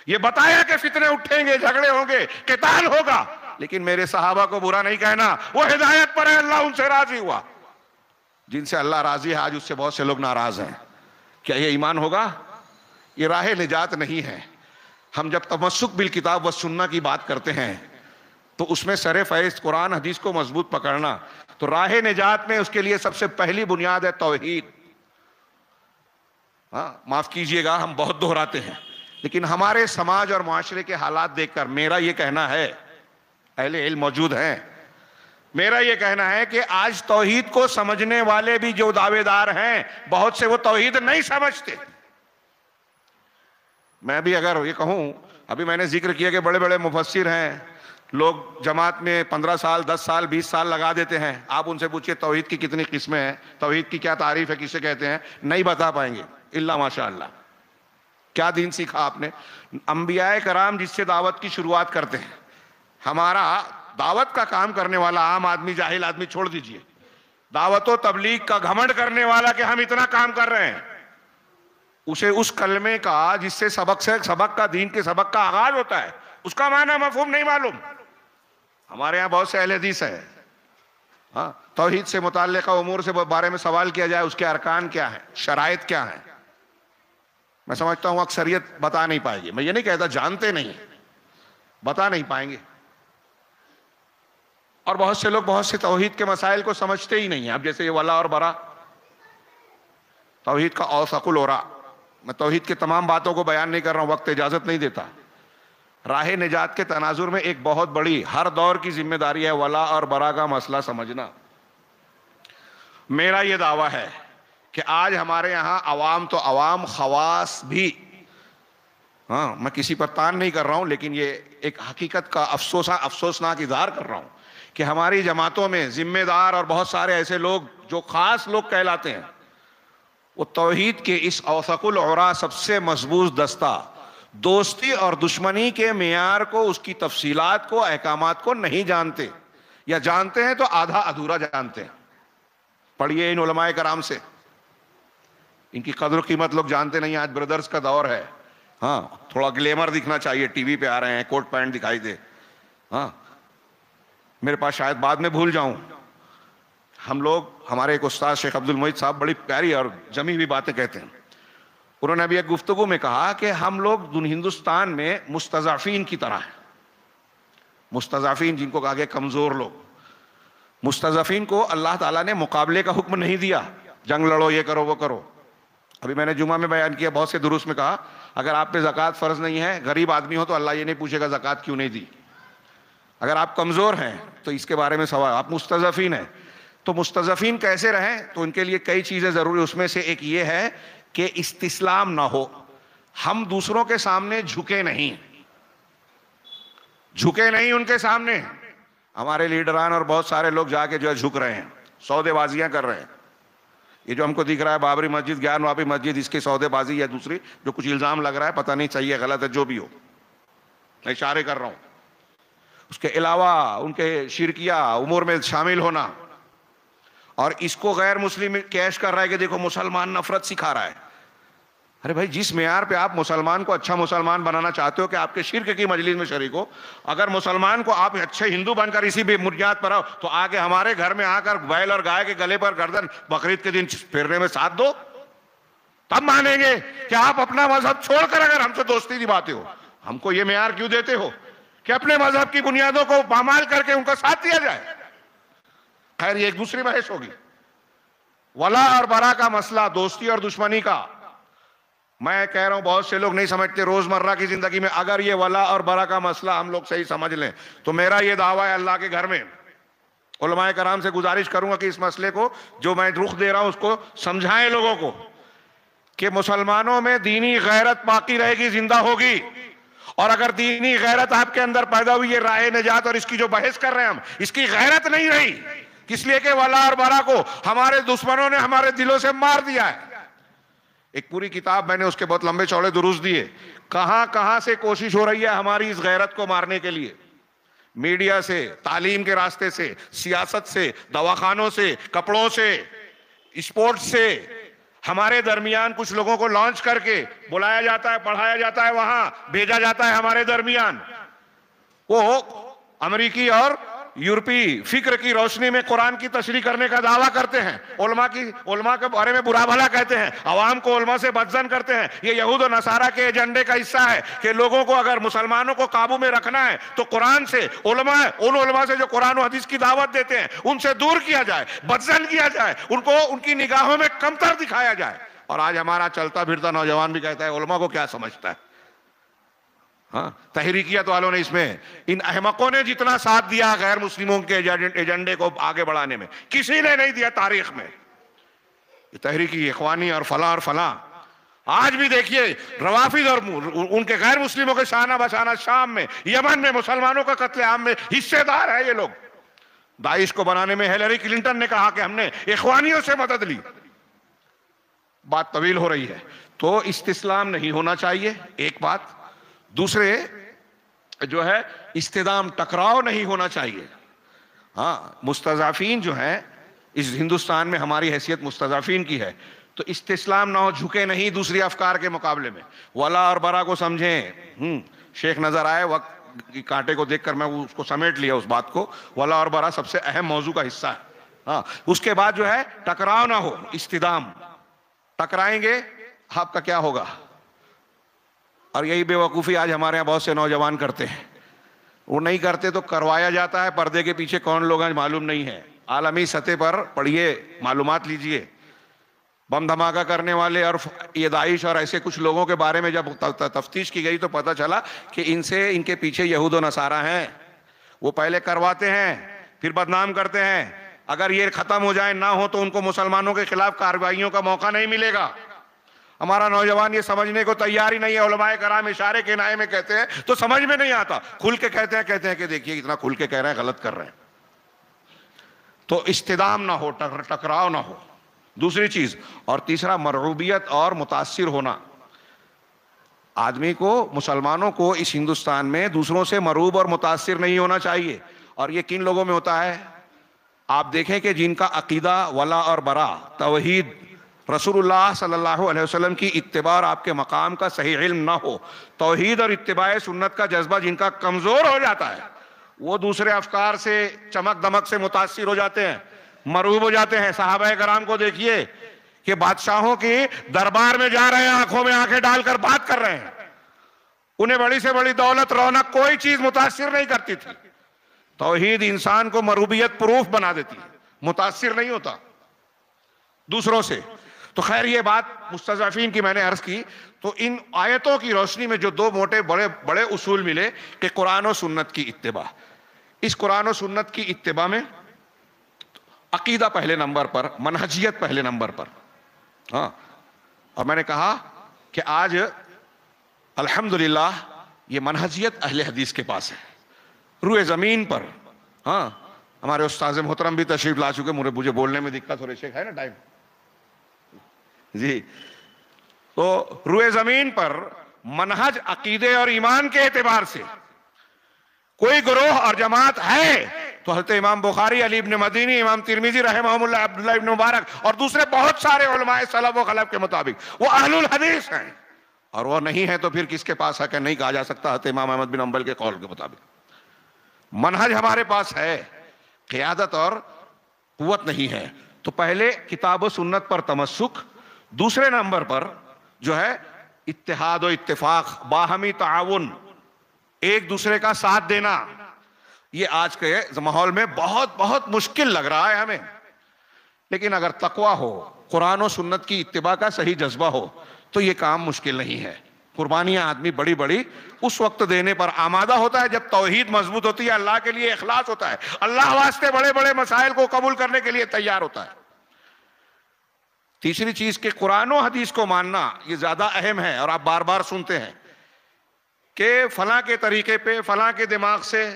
یہ بتایا کہ فتنے اٹھیں گے، جھگڑے ہوں گے، قتال ہوگا، لیکن میرے صحابہ کو برا نہیں کہنا، وہ ہدایت پر ہے، اللہ ان سے راضی ہوا۔ جن سے اللہ راضی ہے آج اس سے بہت سے لوگ ناراض ہیں۔ کیا یہ ایمان ہوگا؟ یہ راہ نجات نہیں ہے۔ ہم جب تمسک بالکتاب والسنہ کی بات کرتے ہیں تو اس میں سر فہرست قرآن حدیث کو مضبوط پکڑنا، تو راہ نجات میں اس کے لیے سب سے پہلی بنیاد ہے توحید۔ ہاں معاف کیجئے گا ہم بہت دہراتے ہیں، لیکن ہمارے سماج اور معاشرے کے حالات دیکھ کر میرا یہ کہنا ہے، اہل علم موجود ہیں، میرا یہ کہنا ہے کہ آج توحید کو سمجھنے والے بھی جو دعوے دار ہیں، بہت سے وہ توحید نہیں سمجھتے۔ میں بھی اگر یہ کہوں، ابھی میں نے ذکر کیا کہ بڑے بڑے مفسر ہیں، لوگ جماعت میں 15 سال 10 سال 20 سال لگا دیتے ہیں، آپ ان سے پوچھئے توحید کی کتنی قسمیں ہیں، توحید کی کیا تعریف ہے، کسے کہتے ہیں، نہیں بتا پائیں گے الا ماشاء اللہ۔ کیا دین سیکھا آپ نے؟ انبیاء کرام جس سے دعوت کی شروعات کرتے ہیں، ہمارا دعوت کا کام کرنے والا عام آدمی، جاہل آدمی چھوڑ دیجئے، دعوت و تبلیغ کا گھمنڈ کرنے والا کہ ہم اتنا کام کر رہے ہیں، اسے اس کلمے کا جس سے سبق کا، دین کے سبق کا آغاز ہوتا ہے، اس کا معنی مفہوم نہیں معلوم۔ ہمارے یہاں بہت سے اہل حدیث ہے، ہاں توحید سے متعلقہ امور سے بارے میں سوال کیا جائے، اس کے ارکان کیا ہیں، شرائط کیا ہیں، میں سمجھتا ہوں اکثریت بتا نہیں پائے گی۔ میں یہ نہیں کہتا جانتے نہیں، بتا نہیں پائیں گے، اور بہت سے لوگ بہت سے توحید کے مسائل کو سمجھتے ہی نہیں ہیں۔ اب جیسے یہ ولا اور برا، توحید کا اوثق الورا، میں توحید کے تمام باتوں کو بیان نہیں کر رہا ہوں، وقت اجازت نہیں دیتا۔ راہ نجات کے تناظر میں ایک بہت بڑی ہر دور کی ذمہ داری ہے ولا اور برا کا مسئلہ سمجھنا۔ میرا یہ دعویٰ ہے کہ آج ہمارے یہاں عوام تو عوام، خواص بھی، ہاں میں کسی پر تان نہیں کر رہا ہوں، لیکن یہ ایک حقیقت کا افسوسناک اظہار کر رہا ہوں کہ ہماری جماعتوں میں ذمہ دار اور بہت سارے ایسے لوگ جو خاص لوگ کہلاتے ہیں، وہ توحید کے اس اوثق العرا سب سے مضبوط دستہ، دوستی اور دشمنی کے معیار کو، اس کی تفصیلات کو، احکامات کو نہیں جانتے، یا جانتے ہیں تو آدھا ادھورا جانتے ہیں۔ پڑھیے ان علماء کرام سے، ان کی قدر و قیمت لوگ جانتے نہیں۔ آج بردرز کا دور ہے، ہاں تھوڑا گلیمر دکھنا چاہیے، ٹی وی پہ آ رہے ہیں، کوٹ پینٹ دکھائی دے، ہاں میرے پاس شاید بعد میں بھول جاؤں، ہم لوگ، ہمارے ایک استاد شیخ عبد المعید صاحب بڑی پیاری اور جمی ہوئی باتیں کہتے ہیں۔ انہوں نے ابھی ایک گفتگو میں کہا کہ ہم لوگ ہندوستان میں مستضعفین کی طرح ہیں۔ مستضعفین جن کو کہا گیا کمزور لوگ، مستضعفین کو اللہ تعالیٰ نے مقابلے کا حکم نہیں دیا، جنگ لڑو، یہ کرو وہ کرو۔ ابھی میں نے جمعہ میں بیان کیا، بہت سے دروس میں کہا، اگر آپ پہ زکوٰۃ فرض نہیں ہے، غریب آدمی ہو، تو اللہ یہ نہیں پوچھے گا زکوٰۃ کیوں نہیں دی۔ اگر آپ کمزور ہیں تو اس کے بارے میں سوال، آپ مستضعفین ہیں تو مستضعفین کیسے رہیں؟ تو ان کے لیے کئی چیزیں ضروری، اس میں سے ایک یہ ہے کہ استسلام نہ ہو، ہم دوسروں کے سامنے جھکے نہیں ان کے سامنے۔ ہمارے لیڈران اور بہت سارے لوگ جا کے جو ہے جھک رہے ہیں، سودے بازیاں کر رہے ہیں۔ یہ جو ہم کو دکھ رہا ہے بابری مسجد، گیان واپی مسجد، اس کے سودے بازی یا دوسری جو کچھ الزام لگ رہا ہے، پتہ نہیں صحیح ہے غلط ہے، جو بھی ہو، میں اشارے کر رہا ہوں۔ اس کے علاوہ ان کے شرکیہ امور میں شامل ہونا، اور اس کو غیر مسلم کیش کر رہا ہے کہ دیکھو مسلمان نفرت سکھا رہا ہے۔ ارے بھائی، جس معیار پہ آپ مسلمان کو اچھا مسلمان بنانا چاہتے ہو کہ آپ کے شرک کی مجلس میں شریک ہو، اگر مسلمان کو آپ اچھے ہندو بن کر اسی بنیاد پر آؤ، تو آگے ہمارے گھر میں آ کر بیل اور گائے کے گلے پر گردن بقرعید کے دن پھیرنے میں ساتھ دو، تب مانیں گے کہ آپ اپنا مذہب چھوڑ کر اگر ہم سے دوستی نبھاتے ہو۔ ہم کو یہ معیار کیوں دیتے ہو کہ اپنے مذہب کی بنیادوں کو پامال کر کے ان کا ساتھ دیا جائے؟ خیر، یہ ایک دوسری بحث ہوگی۔ ولا اور برا کا مسئلہ، دوستی اور دشمنی کا، میں کہہ رہا ہوں بہت سے لوگ نہیں سمجھتے روزمرہ کی زندگی میں۔ اگر یہ ولا اور برا کا مسئلہ ہم لوگ صحیح سمجھ لیں تو میرا یہ دعویٰ ہے اللہ کے گھر میں، علماء کرام سے گزارش کروں گا کہ اس مسئلے کو جو میں رخ دے رہا ہوں اس کو سمجھائیں لوگوں کو، کہ مسلمانوں میں دینی غیرت باقی رہے گی، زندہ ہوگی۔ اور اگر دینی غیرت آپ کے اندر پیدا ہوئی، یہ راہ نجات اور اس کی جو بحث کر رہے ہیں ہم، اس کی غیرت نہیں رہی، اس لیے کہ ولا اور برا کو ہمارے دشمنوں نے ہمارے دلوں سے مار دیا ہے۔ ایک پوری کتاب میں نے اس کے بہت لمبے چوڑے دروس دیے، کہاں کہاں سے کوشش ہو رہی ہے ہماری اس غیرت کو مارنے کے لیے، میڈیا سے، تعلیم کے راستے سے، سیاست سے، دواخانوں سے، کپڑوں سے، اسپورٹس سے، ہمارے درمیان کچھ لوگوں کو لانچ کر کے بلایا جاتا ہے، پڑھایا جاتا ہے، وہاں بھیجا جاتا ہے ہمارے درمیان۔ وہ امریکی اور یورپی فکر کی روشنی میں قرآن کی تشریح کرنے کا دعویٰ کرتے ہیں، علماء کے بارے میں برا بھلا کہتے ہیں، عوام کو علماء سے بدظن کرتے ہیں۔ یہ یہود و نصارہ کے ایجنڈے کا حصہ ہے کہ لوگوں کو اگر مسلمانوں کو قابو میں رکھنا ہے تو قرآن سے، ان علماء سے جو قرآن و حدیث کی دعوت دیتے ہیں ان سے دور کیا جائے، بدظن کیا جائے، ان کو ان کی نگاہوں میں کمتر دکھایا جائے۔ اور آج ہمارا چلتا پھرتا نوجوان بھی کہتا ہے علماء کو کیا سمجھتا ہے. ہاں تحریکیت والوں نے اس میں ان احمقوں نے جتنا ساتھ دیا غیر مسلموں کے ایجنڈے کو آگے بڑھانے میں کسی نے نہیں دیا تاریخ میں. یہ تحریکی اخوانی اور فلاں آج بھی دیکھیے روافض اور ان کے غیر مسلموں کے شانہ بشانہ شام میں یمن میں مسلمانوں کا قتل عام میں حصے دار ہے یہ لوگ. داعش کو بنانے میں ہیلری کلنٹن نے کہا کہ ہم نے اخوانیوں سے مدد لی. بات طویل ہو رہی ہے. تو استسلام نہیں ہونا چاہیے ایک بات. دوسرے جو ہے استدام ٹکراؤ نہیں ہونا چاہیے. ہاں مستضعفین جو ہیں اس ہندوستان میں ہماری حیثیت مستضعفین کی ہے تو استسلام نہ ہو, جھکے نہیں دوسری افکار کے مقابلے میں. ولا اور برا کو سمجھیں. شیخ نظر آئے وقت کی کانٹے کو دیکھ کر میں اس کو سمیٹ لیا اس بات کو. ولا اور برا سب سے اہم موضوع کا حصہ ہے. ہاں اس کے بعد جو ہے ٹکراؤ نہ ہو, استدام. ٹکرائیں گے آپ کا کیا ہوگا؟ اور یہی بے وقوفی آج ہمارے یہاں بہت سے نوجوان کرتے ہیں. وہ نہیں کرتے تو کروایا جاتا ہے. پردے کے پیچھے کون لوگ ہیں معلوم نہیں ہے. عالمی سطح پر پڑھیے, معلومات لیجئے. بم دھماکہ کرنے والے اور یہ داعش اور ایسے کچھ لوگوں کے بارے میں جب تفتیش کی گئی تو پتہ چلا کہ ان کے پیچھے یہود و نصارہ ہیں. وہ پہلے کرواتے ہیں پھر بدنام کرتے ہیں. اگر یہ ختم ہو جائے نہ ہو تو ان کو مسلمانوں کے خلاف کارروائیوں کا موقع نہیں ملے گا. ہمارا نوجوان یہ سمجھنے کو تیار ہی نہیں ہے. علماء کرام اشارے کنائے میں کہتے ہیں تو سمجھ میں نہیں آتا. کھل کے کہتے ہیں کہ دیکھیے اتنا کھل کے کہہ رہے ہیں, غلط کر رہے ہیں. تو استدام نہ ہو, ٹکراؤ نہ ہو. دوسری چیز. اور تیسرا مرعوبیت اور متاثر ہونا. آدمی کو, مسلمانوں کو اس ہندوستان میں دوسروں سے مرعوب اور متاثر نہیں ہونا چاہیے. اور یہ کن لوگوں میں ہوتا ہے؟ آپ دیکھیں کہ جن کا عقیدہ ولا اور برا, توحید, رسول اللہ صلی اللہ علیہ وسلم کی اتباع اور آپ کے مقام کا صحیح علم نہ ہو, توحید اور اتباع سنت کا جذبہ جن کا کمزور ہو جاتا ہے, وہ دوسرے افکار سے چمک دمک سے متاثر ہو جاتے ہیں, مرعوب ہو جاتے ہیں. صحابہ کرام کو دیکھیے کہ بادشاہوں کی دربار میں جا رہے ہیں, آنکھوں میں آنکھیں ڈال کر بات کر رہے ہیں. انہیں بڑی سے بڑی دولت, رونق, کوئی چیز متاثر نہیں کرتی تھی. توحید انسان کو مرعوبیت پروف بنا دیتی ہے, متاثر نہیں ہوتا دوسروں سے. تو خیر یہ بات مستضعفین کی میں نے عرض کی. تو ان آیتوں کی روشنی میں جو دو موٹے بڑے اصول ملے کہ قرآن و سنت کی اتباع. اس قرآن و سنت کی اتباع میں عقیدہ پہلے نمبر پر, منہجیت پہلے نمبر پر. ہاں اور میں نے کہا کہ آج الحمدللہ یہ منہجیت اہل حدیث کے پاس ہے روئے زمین پر. ہاں ہمارے استاذ محترم بھی تشریف لا چکے. مجھے بولنے میں دقت ہو رہی ہے نا ٹائم جی. تو روئے زمین پر منہج, عقیدے اور ایمان کے اعتبار سے کوئی گروہ اور جماعت ہے تو حضرت امام بخاری, علی ابن مدینی, امام ترمذی رحمہم اللہ, عبداللہ ابن مبارک اور دوسرے بہت سارے علماء سلف و خلف کے مطابق وہ اہل الحدیث ہیں. اور وہ نہیں ہے تو پھر کس کے پاس ہے کہ نہیں کہا جا سکتا. حضرت امام احمد بن حنبل کے قول کے مطابق منہج ہمارے پاس ہے, قیادت اور قوت نہیں ہے. تو پہلے کتاب و سنت پر تمسک, دوسرے نمبر پر جو ہے اتحاد و اتفاق, باہمی تعاون, ایک دوسرے کا ساتھ دینا. یہ آج کے ماحول میں بہت بہت مشکل لگ رہا ہے ہمیں. لیکن اگر تقویٰ ہو, قرآن و سنت کی اتباع کا صحیح جذبہ ہو تو یہ کام مشکل نہیں ہے. قربانیاں آدمی بڑی بڑی اس وقت دینے پر آمادہ ہوتا ہے جب توحید مضبوط ہوتی ہے, اللہ کے لیے اخلاص ہوتا ہے, اللہ واسطے بڑے بڑے مسائل کو قبول کرنے کے لیے تیار ہوتا ہے. تیسری چیز کہ قرآن و حدیث کو ماننا یہ زیادہ اہم ہے. اور آپ بار بار سنتے ہیں کہ فلاں کے طریقے پہ, فلاں کے دماغ سے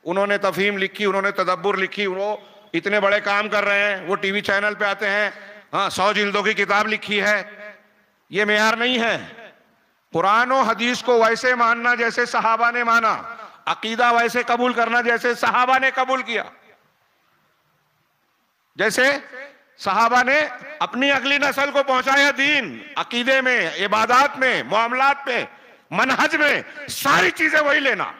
انہوں نے تفہیم لکھی, انہوں نے تدبر لکھی, وہ اتنے بڑے کام کر رہے ہیں, وہ ٹی وی چینل پہ آتے ہیں, ہاں 100 جلدوں کی کتاب لکھی ہے. یہ معیار نہیں ہے. قرآن و حدیث کو ویسے ماننا جیسے صحابہ نے مانا, عقیدہ ویسے قبول کرنا جیسے صحابہ نے قبول کیا. جیسے صحابہ نے اپنی اگلی نسل کو پہنچایا دین, عقیدے میں, عبادات میں, معاملات میں, منہج میں, ساری چیزیں وہی لینا.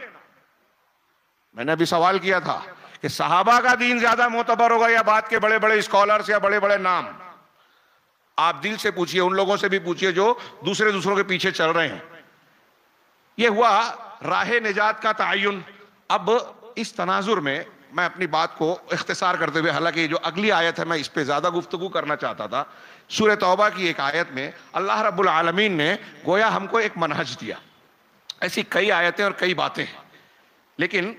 میں نے ابھی سوال کیا تھا کہ صحابہ کا دین زیادہ معتبر ہوگا یا بعد کے بڑے بڑے اسکالرز یا بڑے بڑے نام؟ آپ دل سے پوچھئے, ان لوگوں سے بھی پوچھئے جو دوسروں کے پیچھے چل رہے ہیں. یہ ہوا راہ نجات کا تعین. اب اس تناظر میں میں اپنی بات کو اختصار کرتے ہوئے، حالانکہ یہ جو اگلی آیت ہے میں اس پہ زیادہ گفتگو کرنا چاہتا تھا، سورہ توبہ کی ایک آیت میں اللہ رب العالمین نے گویا ہم کو ایک منہج دیا. ایسی کئی آیتیں اور کئی باتیں ہیں، لیکن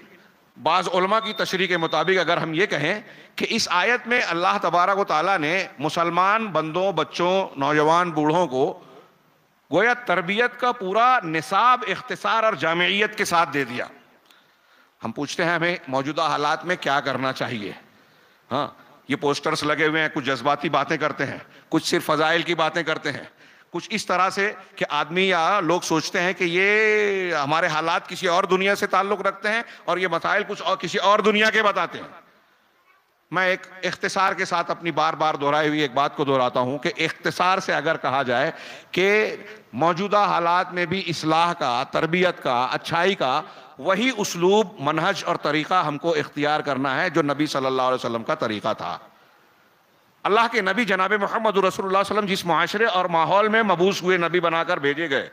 بعض علماء کی تشریح کے مطابق اگر ہم یہ کہیں کہ اس آیت میں اللہ تبارک و تعالیٰ نے مسلمان بندوں، بچوں، نوجوان، بوڑھوں کو گویا تربیت کا پورا نصاب اختصار اور جامعیت کے ساتھ دے دیا. ہم پوچھتے ہیں ہمیں موجودہ حالات میں کیا کرنا چاہیے. ہاں، یہ پوسٹرز لگے ہوئے ہیں، کچھ جذباتی باتیں کرتے ہیں، کچھ صرف فضائل کی باتیں کرتے ہیں، کچھ اس طرح سے کہ آدمی یا لوگ سوچتے ہیں کہ یہ ہمارے حالات کسی اور دنیا سے تعلق رکھتے ہیں اور یہ مسائل کچھ اور کسی اور دنیا کے بتاتے ہیں. میں ایک اختصار کے ساتھ اپنی بار بار دہرائی ہوئی ایک بات کو دہراتا ہوں کہ اختصار سے اگر کہا جائے کہ موجودہ حالات میں بھی اصلاح کا، تربیت کا، اچھائی کا وہی اسلوب، منہج اور طریقہ ہم کو اختیار کرنا ہے جو نبی صلی اللہ علیہ وسلم کا طریقہ تھا. اللہ کے نبی جناب محمد رسول اللہ صلی اللہ علیہ وسلم جس معاشرے اور ماحول میں مبعوث ہوئے، نبی بنا کر بھیجے گئے،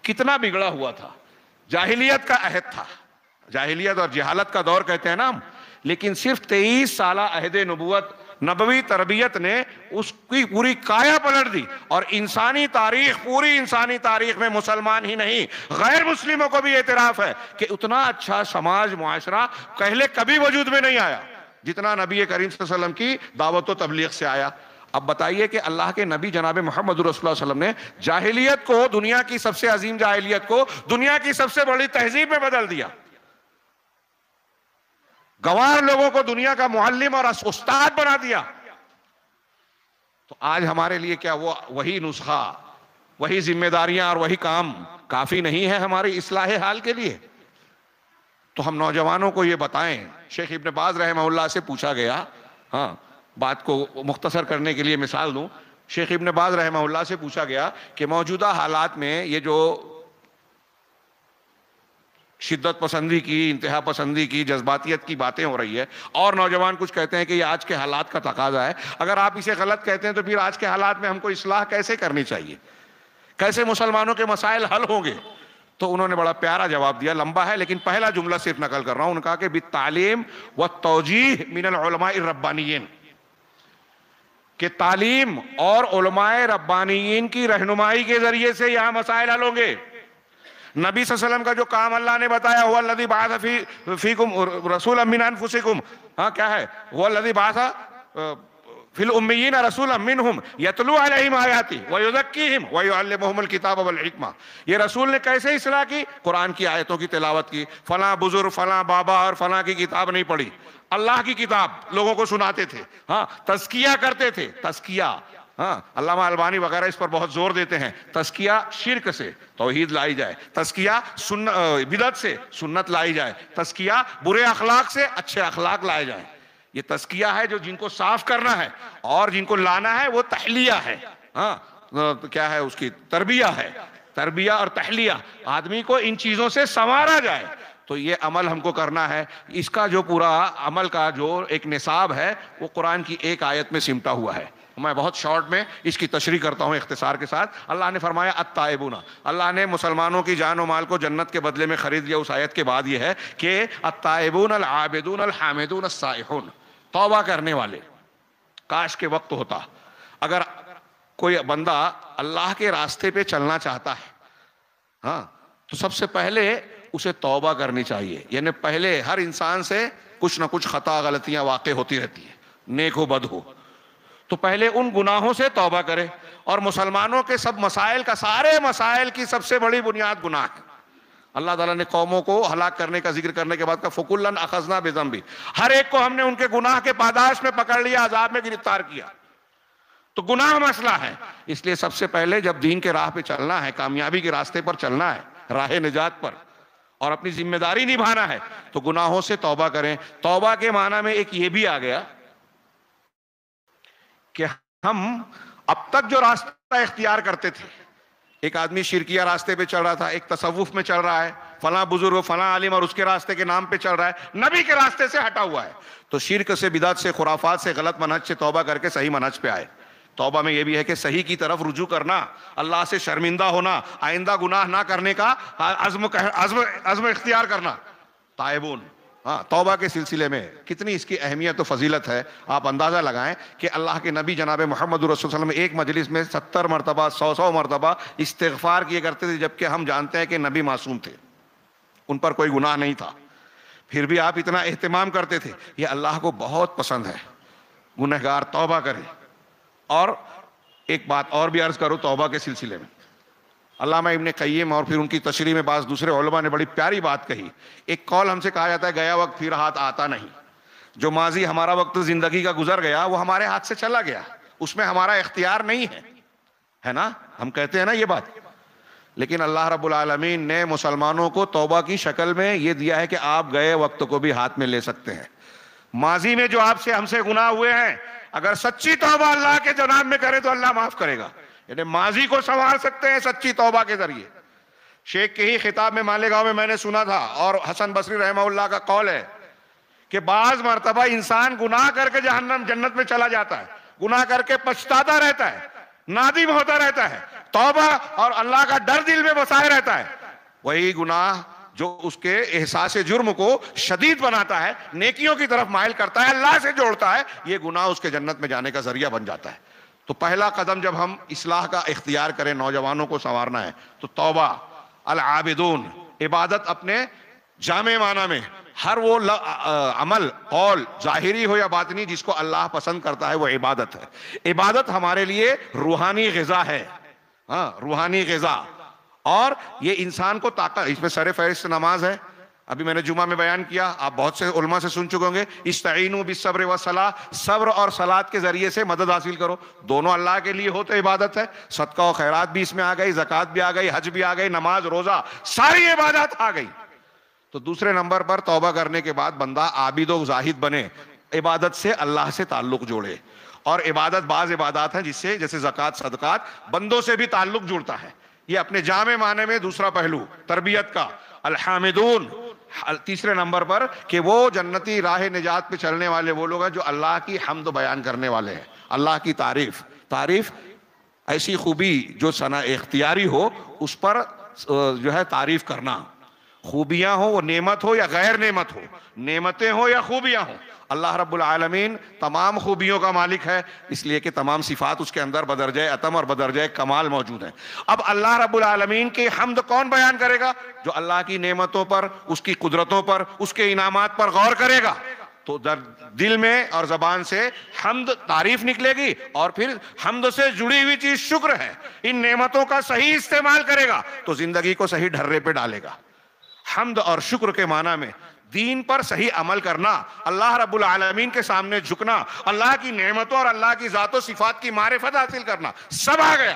کتنا بگڑا ہوا تھا. جاہلیت کا عہد تھا، جاہلیت اور جہالت کا دور کہتے ہیں نا ہم، لیکن صرف 23 سالہ عہد نبوت، نبوی تربیت نے اس کی پوری کایا پلٹ دی. اور انسانی تاریخ، پوری انسانی تاریخ میں مسلمان ہی نہیں غیر مسلموں کو بھی اعتراف ہے کہ اتنا اچھا سماج، معاشرہ پہلے کبھی وجود میں نہیں آیا جتنا نبی کریم صلی اللہ علیہ وسلم کی دعوت و تبلیغ سے آیا. اب بتائیے کہ اللہ کے نبی جناب محمد رسول اللہ صلی اللہ علیہ وسلم نے جاہلیت کو، دنیا کی سب سے عظیم جاہلیت کو دنیا کی سب سے بڑی تہذیب میں بدل دیا. گوار لوگوں کو دنیا کا معلم اور استاد بنا دیا. تو آج ہمارے لیے کیا وہی نسخہ، وہی ذمہ داریاں اور وہی کام کافی نہیں ہے ہماری اصلاح حال کے لیے؟ تو ہم نوجوانوں کو یہ بتائیں. شیخ ابن باز رحمہ اللہ سے پوچھا گیا، ہاں بات کو مختصر کرنے کے لیے مثال دوں، شیخ ابن باز رحمہ اللہ سے پوچھا گیا کہ موجودہ حالات میں یہ جو شدت پسندی کی، انتہا پسندی کی، جذباتیت کی باتیں ہو رہی ہے، اور نوجوان کچھ کہتے ہیں کہ یہ آج کے حالات کا تقاضا ہے، اگر آپ اسے غلط کہتے ہیں تو پھر آج کے حالات میں ہم کو اصلاح کیسے کرنی چاہیے؟ کیسے مسلمانوں کے مسائل حل ہوں گے؟ تو انہوں نے بڑا پیارا جواب دیا، لمبا ہے لیکن پہلا جملہ صرف نقل کر رہا ہوں. انہوں نے کہا کہ بالتعلیم والتوجیہ من العلماء الربانیین، کہ تعلیم اور علماء ربانیین کی رہنمائی کے ذریعے سے یہاں مسائل حل ہوں گے. نبی صلی اللہ علیہ وسلم کا جو کام اللہ نے بتایا، هو الذی بعث فیکم رسولا من انفسکم، ہاں کیا ہے؟ هو الذی بعث فی الامیین رسولا منہم یتلو علیہم آیاتی ویزکیہم ویعلمہم الکتاب والحکمہ. یہ رسول نے کیسے اصلاح کی؟ قرآن کی آیتوں کی تلاوت کی. فلاں بزرگ، فلاں بابا اور فلاں کی کتاب نہیں پڑھی، اللہ کی کتاب لوگوں کو سناتے تھے، ہاں تزکیہ کرتے تھے. تزکیہ، ہاں علامہ البانی وغیرہ اس پر بہت زور دیتے ہیں. تزکیہ شرک سے توحید لائی جائے، تزکیہ بدعت سے سنت لائی جائے، تزکیہ برے اخلاق سے اچھے اخلاق لائے جائیں. یہ تزکیہ ہے جو جن کو صاف کرنا ہے، اور جن کو لانا ہے وہ تحلیہ ہے. ہاں کیا ہے اس کی؟ تربیہ ہے. تربیہ اور تحلیہ، آدمی کو ان چیزوں سے سنوارا جائے. تو یہ عمل ہم کو کرنا ہے. اس کا جو پورا عمل کا جو ایک نصاب ہے وہ قرآن کی ایک آیت میں سمٹا ہوا ہے. میں بہت شارٹ میں اس کی تشریح کرتا ہوں اختصار کے ساتھ. اللہ نے فرمایا التائبون، اللہ نے مسلمانوں کی جان و مال کو جنت کے بدلے میں خرید لیا. اس آیت کے بعد یہ ہے کہ التائبون العابدون الحامدون السائحون، توبہ کرنے والے. کاش کے وقت ہوتا اگر کوئی بندہ اللہ کے راستے پہ چلنا چاہتا ہے، ہاں تو سب سے پہلے اسے توبہ کرنی چاہیے. یعنی پہلے ہر انسان سے کچھ نہ کچھ خطا، غلطیاں واقع ہوتی رہتی ہیں، نیک ہو بد ہو، تو پہلے ان گناہوں سے توبہ کرے. اور مسلمانوں کے سب مسائل کا، سارے مسائل کی سب سے بڑی بنیاد گناہ ہے. اللہ تعالیٰ نے قوموں کو ہلاک کرنے کا ذکر کرنے کے بعد کہا فَكُلًّا أَخَذْنَا بِذَنبِهِ، ہر ایک کو ہم نے ان کے گناہ کے پاداش میں پکڑ لیا، عذاب میں گرفتار کیا. تو گناہ مسئلہ ہے. اس لیے سب سے پہلے جب دین کے راہ پہ چلنا ہے، کامیابی کے راستے پر چلنا ہے، راہ نجات پر، اور اپنی ذمہ داری نبھانا ہے، تو گناہوں سے توبہ کریں. توبہ کے معنی میں ایک یہ بھی آ گیا کہ ہم اب تک جو راستہ اختیار کرتے تھے، ایک آدمی شرکیہ راستے پہ چل رہا تھا، ایک تصوف میں چل رہا ہے، فلاں بزرگ، فلاں عالم اور اس کے راستے کے نام پہ چل رہا ہے، نبی کے راستے سے ہٹا ہوا ہے. تو شرک سے، بدعت سے، خرافات سے، غلط منہج سے توبہ کر کے صحیح منہج پہ آئے. توبہ میں یہ بھی ہے کہ صحیح کی طرف رجوع کرنا، اللہ سے شرمندہ ہونا، آئندہ گناہ نہ کرنے کا عزم اختیار کرنا. تائبون، ہاں توبہ کے سلسلے میں کتنی اس کی اہمیت و فضیلت ہے. آپ اندازہ لگائیں کہ اللہ کے نبی جناب محمد رسول اللہ صلی اللہ علیہ وسلم ایک مجلس میں 70 مرتبہ 100 مرتبہ استغفار کیے کرتے تھے، جبکہ ہم جانتے ہیں کہ نبی معصوم تھے، ان پر کوئی گناہ نہیں تھا، پھر بھی آپ اتنا اہتمام کرتے تھے. یہ اللہ کو بہت پسند ہے گنہگار توبہ کرے. اور ایک بات اور بھی عرض کرو توبہ کے سلسلے میں، علامہ ابن قیم اور پھر ان کی تشریح میں بعض دوسرے علماء نے بڑی پیاری بات کہی. ایک قول ہم سے کہا جاتا ہے گیا وقت پھر ہاتھ آتا نہیں. جو ماضی ہمارا وقت زندگی کا گزر گیا وہ ہمارے ہاتھ سے چلا گیا، اس میں ہمارا اختیار نہیں ہے نا، ہم کہتے ہیں نا یہ بات. لیکن اللہ رب العالمین نے مسلمانوں کو توبہ کی شکل میں یہ دیا ہے کہ آپ گئے وقت کو بھی ہاتھ میں لے سکتے ہیں. ماضی میں جو آپ سے ہم سے گناہ ہوئے ہیں، اگر سچی توبہ اللہ کے جناب میں کرے تو اللہ معاف کرے گا. یعنی ماضی کو سنوار سکتے ہیں سچی توبہ کے ذریعے. شیخ کے ہی خطاب میں مالیگاؤں میں نے سنا تھا، اور حسن بصری رحمہ اللہ کا قول ہے کہ بعض مرتبہ انسان گناہ کر کے جنت میں چلا جاتا ہے، گناہ کر کے پچھتاتا رہتا ہے، نادم ہوتا رہتا ہے، توبہ اور اللہ کا ڈر دل میں بسائے رہتا ہے. وہی گناہ جو اس کے احساس جرم کو شدید بناتا ہے، نیکیوں کی طرف مائل کرتا ہے، اللہ سے جوڑتا ہے، یہ گناہ اس کے جنت میں جانے کا ذریعہ بن جاتا ہے. تو پہلا قدم جب ہم اصلاح کا اختیار کریں، نوجوانوں کو سنوارنا ہے، تو توبہ. العابدون، عبادت اپنے جامع معنی میں ہر وہ عمل قول ظاہری ہو یا باطنی جس کو اللہ پسند کرتا ہے وہ عبادت ہے. عبادت ہمارے لیے روحانی غذا ہے، ہاں روحانی غذا. اور یہ انسان کو طاقت، اس میں سر فہرست نماز ہے. ابھی میں نے جمعہ میں بیان کیا، آپ بہت سے علماء سے سن چکے ہوں گے، استعینوا بالصبر والصلاۃ، صبر اور صلاۃ کے ذریعے سے مدد حاصل کرو. دونوں اللہ کے لیے ہو تو عبادت ہے. صدقہ و خیرات بھی اس میں آ گئی، زکوٰۃ بھی آ گئی، حج بھی آ گئی، نماز روزہ ساری عبادات آ گئی. تو دوسرے نمبر پر توبہ کرنے کے بعد بندہ عابد و زاہد بنے، عبادت سے اللہ سے تعلق جوڑے. اور عبادت بعض عبادات ہیں جس سے، جیسے زکوٰۃ صدقات، بندوں سے بھی تعلق جڑتا ہے. یہ اپنے جامع معنی میں دوسرا پہلو تربیت کا. الحامدون تیسرے نمبر پر کہ وہ جنتی راہ نجات پہ چلنے والے وہ لوگ ہیں جو اللہ کی حمد بیان کرنے والے ہیں، اللہ کی تعریف ایسی خوبی جو ثنا اختیاری ہو اس پر جو ہے تعریف کرنا. خوبیاں ہو وہ نعمت ہو یا غیر نعمت ہو، نعمتیں ہو یا خوبیاں ہو، اللہ رب العالمین تمام خوبیوں کا مالک ہے، اس لیے کہ تمام صفات اس کے اندر بدرجہ عتم اور بدرجہ کمال موجود ہیں. اب اللہ رب العالمین کی حمد کون بیان کرے گا؟ جو اللہ کی نعمتوں پر، اس کی قدرتوں پر، اس کے انعامات پر غور کرے گا تو دل میں اور زبان سے حمد تعریف نکلے گی. اور پھر حمد سے جڑی ہوئی چیز شکر ہے. ان نعمتوں کا صحیح استعمال کرے گا تو زندگی کو صحیح ڈھرے پہ ڈالے گا. حمد اور شکر کے معنی میں دین پر صحیح عمل کرنا، اللہ رب العالمین کے سامنے جھکنا، اللہ کی نعمتوں اور اللہ کی ذات و صفات کی معرفت حاصل کرنا، سب آ گیا.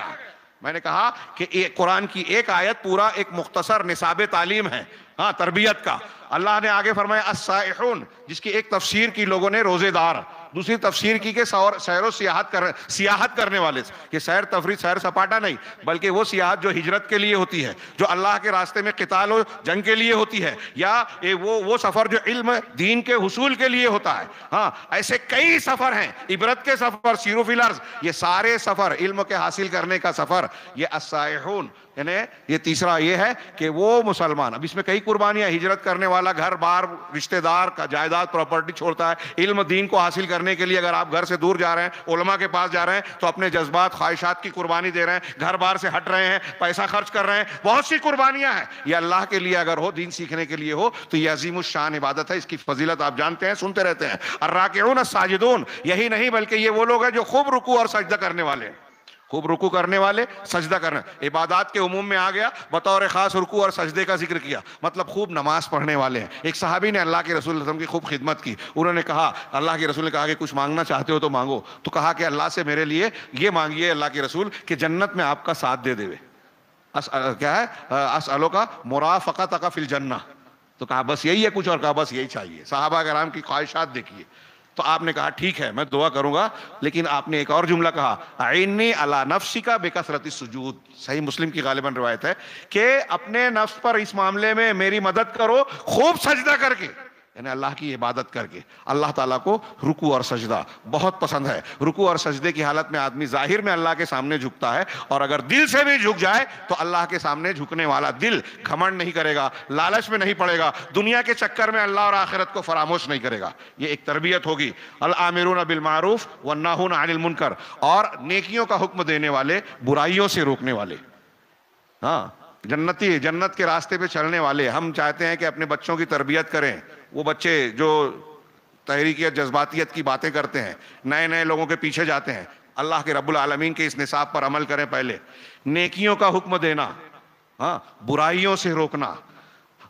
میں نے کہا کہ قرآن کی ایک آیت پورا ایک مختصر نصاب تعلیم ہے، ہاں تربیت کا. اللہ نے آگے فرمایا السائحون، جس کی ایک تفسیر کی لوگوں نے روزے دار، دوسری تفسیر کی کہ سیر و سیاحت کرنے والے. کہ سیر تفریح، سیر سپاٹا نہیں، بلکہ وہ سیاحت جو ہجرت کے لیے ہوتی ہے، جو اللہ کے راستے میں قتال و جنگ کے لیے ہوتی ہے، یا وہ سفر جو علم دین کے حصول کے لیے ہوتا ہے. ہاں ایسے کئی سفر ہیں، عبرت کے سفر، سیرو فی الارض، یہ سارے سفر علم کے حاصل کرنے کا سفر. یہ السائحون یعنی یہ تیسرا یہ ہے کہ وہ مسلمان، اب اس میں کئی قربانیاں، ہجرت کرنے والا گھر بار رشتہ دار کا جائیداد پراپرٹی چھوڑتا ہے علم دین کو حاصل کرنے کے لیے. اگر آپ گھر سے دور جا رہے ہیں، علماء کے پاس جا رہے ہیں، تو اپنے جذبات خواہشات کی قربانی دے رہے ہیں، گھر بار سے ہٹ رہے ہیں، پیسہ خرچ کر رہے ہیں، بہت سی قربانیاں ہیں. یہ اللہ کے لیے اگر ہو، دین سیکھنے کے لیے ہو، تو یہ عظیم الشان عبادت ہے. اس کی فضیلت آپ جانتے ہیں، سنتے رہتے ہیں. الراکعون الساجدون، یہی نہیں بلکہ یہ وہ لوگ ہیں جو خوب رکوع اور سجدہ کرنے والے ہیں. خوب رکوع کرنے والے، سجدہ کرنا. عبادات کے عموم میں آ گیا، بطور خاص رکوع اور سجدے کا ذکر کیا، مطلب خوب نماز پڑھنے والے ہیں. ایک صحابی نے اللہ کے رسول صلی اللہ علیہ وسلم کی خوب خدمت کی. انہوں نے کہا، اللہ کے رسول نے کہا کہ کچھ مانگنا چاہتے ہو تو مانگو. تو کہا کہ اللہ سے میرے لیے یہ مانگیے اللہ کے رسول کہ جنت میں آپ کا ساتھ دے دے. کیا ہے؟ اسألک مرافقتک فی الجنہ. تو کہا بس یہی ہے کچھ، اور کہا بس یہی چاہیے. صحابہ کرام کی خواہشات دیکھیے. تو آپ نے کہا ٹھیک ہے میں دعا کروں گا، لیکن آپ نے ایک اور جملہ کہا، اعنی علی نفسک بکثرۃ السجود. صحیح مسلم کی غالباً روایت ہے کہ اپنے نفس پر اس معاملے میں میری مدد کرو خوب سجدہ کر کے. یعنی اللہ کی عبادت کر کے. اللہ تعالیٰ کو رکوع اور سجدہ بہت پسند ہے. رکوع اور سجدے کی حالت میں آدمی ظاہر میں اللہ کے سامنے جھکتا ہے, اور اگر دل سے بھی جھک جائے تو اللہ کے سامنے جھکنے والا دل گھمنڈ نہیں کرے گا, لالچ میں نہیں پڑے گا, دنیا کے چکر میں اللہ اور آخرت کو فراموش نہیں کرے گا. یہ ایک تربیت ہوگی. الآمرون بالمعروف والناہون عن المنکر, اور نیکیوں کا حکم دینے والے, برائیوں سے روکنے والے. ہاں, جنت کے راستے پہ چلنے والے. ہم چاہتے ہیں کہ اپنے بچوں کی تربیت کریں. وہ بچے جو تحریکیت جذباتیت کی باتیں کرتے ہیں, نئے نئے لوگوں کے پیچھے جاتے ہیں, اللہ کے رب العالمین کے اس نصاب پر عمل کریں. پہلے نیکیوں کا حکم دینا, ہاں, برائیوں سے روکنا.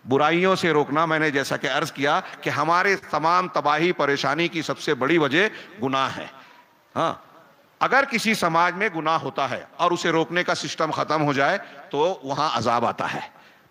برائیوں سے روکنا, میں نے جیسا کہ عرض کیا کہ ہمارے تمام تباہی پریشانی کی سب سے بڑی وجہ گناہ ہے. ہاں, اگر کسی سماج میں گناہ ہوتا ہے اور اسے روکنے کا سسٹم ختم ہو جائے تو وہاں عذاب آتا ہے.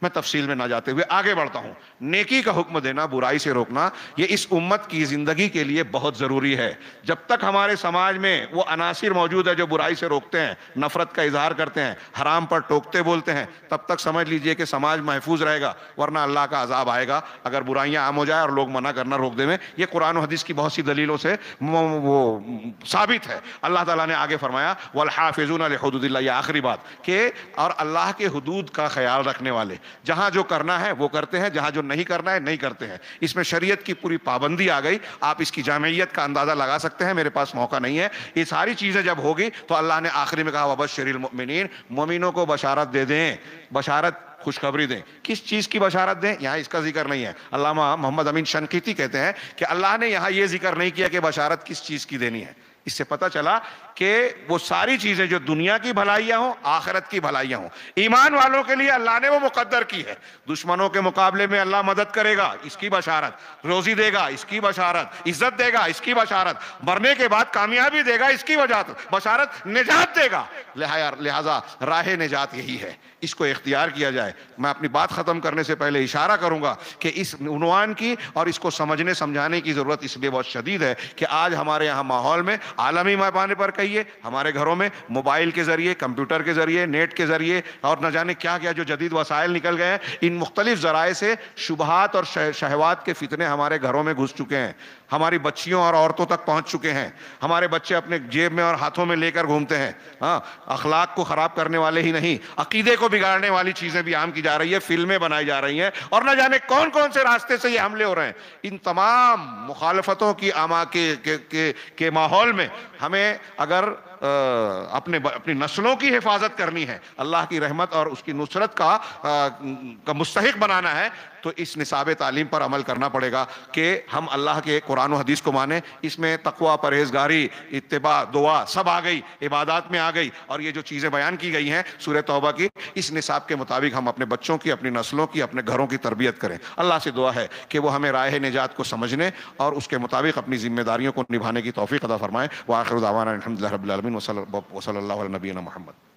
میں تفصیل میں نہ جاتے ہوئے آگے بڑھتا ہوں. نیکی کا حکم دینا, برائی سے روکنا, یہ اس امت کی زندگی کے لیے بہت ضروری ہے. جب تک ہمارے سماج میں وہ عناصر موجود ہے جو برائی سے روکتے ہیں, نفرت کا اظہار کرتے ہیں, حرام پر ٹوکتے بولتے ہیں, تب تک سمجھ لیجئے کہ سماج محفوظ رہے گا, ورنہ اللہ کا عذاب آئے گا اگر برائیاں عام ہو جائے اور لوگ منع کرنا روک دیں. یہ قرآن و حدیث کی بہت سی دلیلوں سے وہ ثابت ہے. اللہ تعالیٰ نے آگے فرمایا والحافظون لحدود اللہ, یہ آخری بات, کہ اور اللہ کے حدود کا خیال رکھنے والے, جہاں جو کرنا ہے وہ کرتے ہیں, جہاں جو نہیں کرنا ہے نہیں کرتے ہیں. اس میں شریعت کی پوری پابندی آ گئی. آپ اس کی جامعیت کا اندازہ لگا سکتے ہیں, میرے پاس موقع نہیں ہے. یہ ساری چیزیں جب ہوگی تو اللہ نے آخری میں کہا وبشر المؤمنین, مومنوں کو بشارت دے دیں, بشارت خوشخبری دیں. کس چیز کی بشارت دیں, یہاں اس کا ذکر نہیں ہے. علامہ محمد امین شنقیطی کہتے ہیں کہ اللہ نے یہاں یہ ذکر نہیں کیا کہ بشارت کس چیز کی دینی ہے. اس سے پتہ چلا کہ وہ ساری چیزیں جو دنیا کی بھلائیاں ہوں, آخرت کی بھلائیاں ہوں, ایمان والوں کے لیے اللہ نے وہ مقدر کی ہے. دشمنوں کے مقابلے میں اللہ مدد کرے گا, اس کی بشارت. روزی دے گا, اس کی بشارت. عزت دے گا, اس کی بشارت. مرنے کے بعد کامیابی دے گا, اس کی بشارت. نجات دے گا. لہذا راہ نجات یہی ہے, اس کو اختیار کیا جائے. میں اپنی بات ختم کرنے سے پہلے اشارہ کروں گا کہ اس عنوان کی اور اس کو سمجھنے سمجھانے کی ضرورت اس لیے بہت شدید ہے کہ آج ہمارے یہاں ماحول میں عالمی پیمانے پر کہیے, ہمارے گھروں میں موبائل کے ذریعے, کمپیوٹر کے ذریعے, نیٹ کے ذریعے اور نہ جانے کیا کیا جو جدید وسائل نکل گئے ہیں, ان مختلف ذرائع سے شبہات اور شہوات کے فتنے ہمارے گھروں میں گھس چکے ہیں. ہماری بچیوں اور عورتوں تک پہنچ چکے ہیں. ہمارے بچے اپنے جیب میں اور ہاتھوں میں لے کر گھومتے ہیں. ہاں, اخلاق کو خراب کرنے والے ہی نہیں, عقیدے کو بگاڑنے والی چیزیں بھی عام کی جا رہی ہے, فلمیں بنائی جا رہی ہیں, اور نہ جانے کون کون سے راستے سے یہ حملے ہو رہے ہیں. ان تمام مخالفتوں کی کے ماحول میں ہمیں اگر اپنی نسلوں کی حفاظت کرنی ہے, اللہ کی رحمت اور اس کی نصرت کا مستحق بنانا ہے, تو اس نصاب تعلیم پر عمل کرنا پڑے گا کہ ہم اللہ کے قرآن و حدیث کو مانیں. اس میں تقوی, پرہیزگاری, اتباع, دعا سب آ گئی, عبادات میں آ گئی, اور یہ جو چیزیں بیان کی گئی ہیں سورہ توبہ کی, اس نصاب کے مطابق ہم اپنے بچوں کی, اپنی نسلوں کی, اپنے گھروں کی تربیت کریں. اللہ سے دعا ہے کہ وہ ہمیں راہ نجات کو سمجھنے اور اس کے مطابق اپنی ذمہ داریوں کو نبھانے کی توفیق عطا فرمائے. وآخر دعوانا الحمدللہ رب العالمین, وصلی اللہ علی نبینا محمد.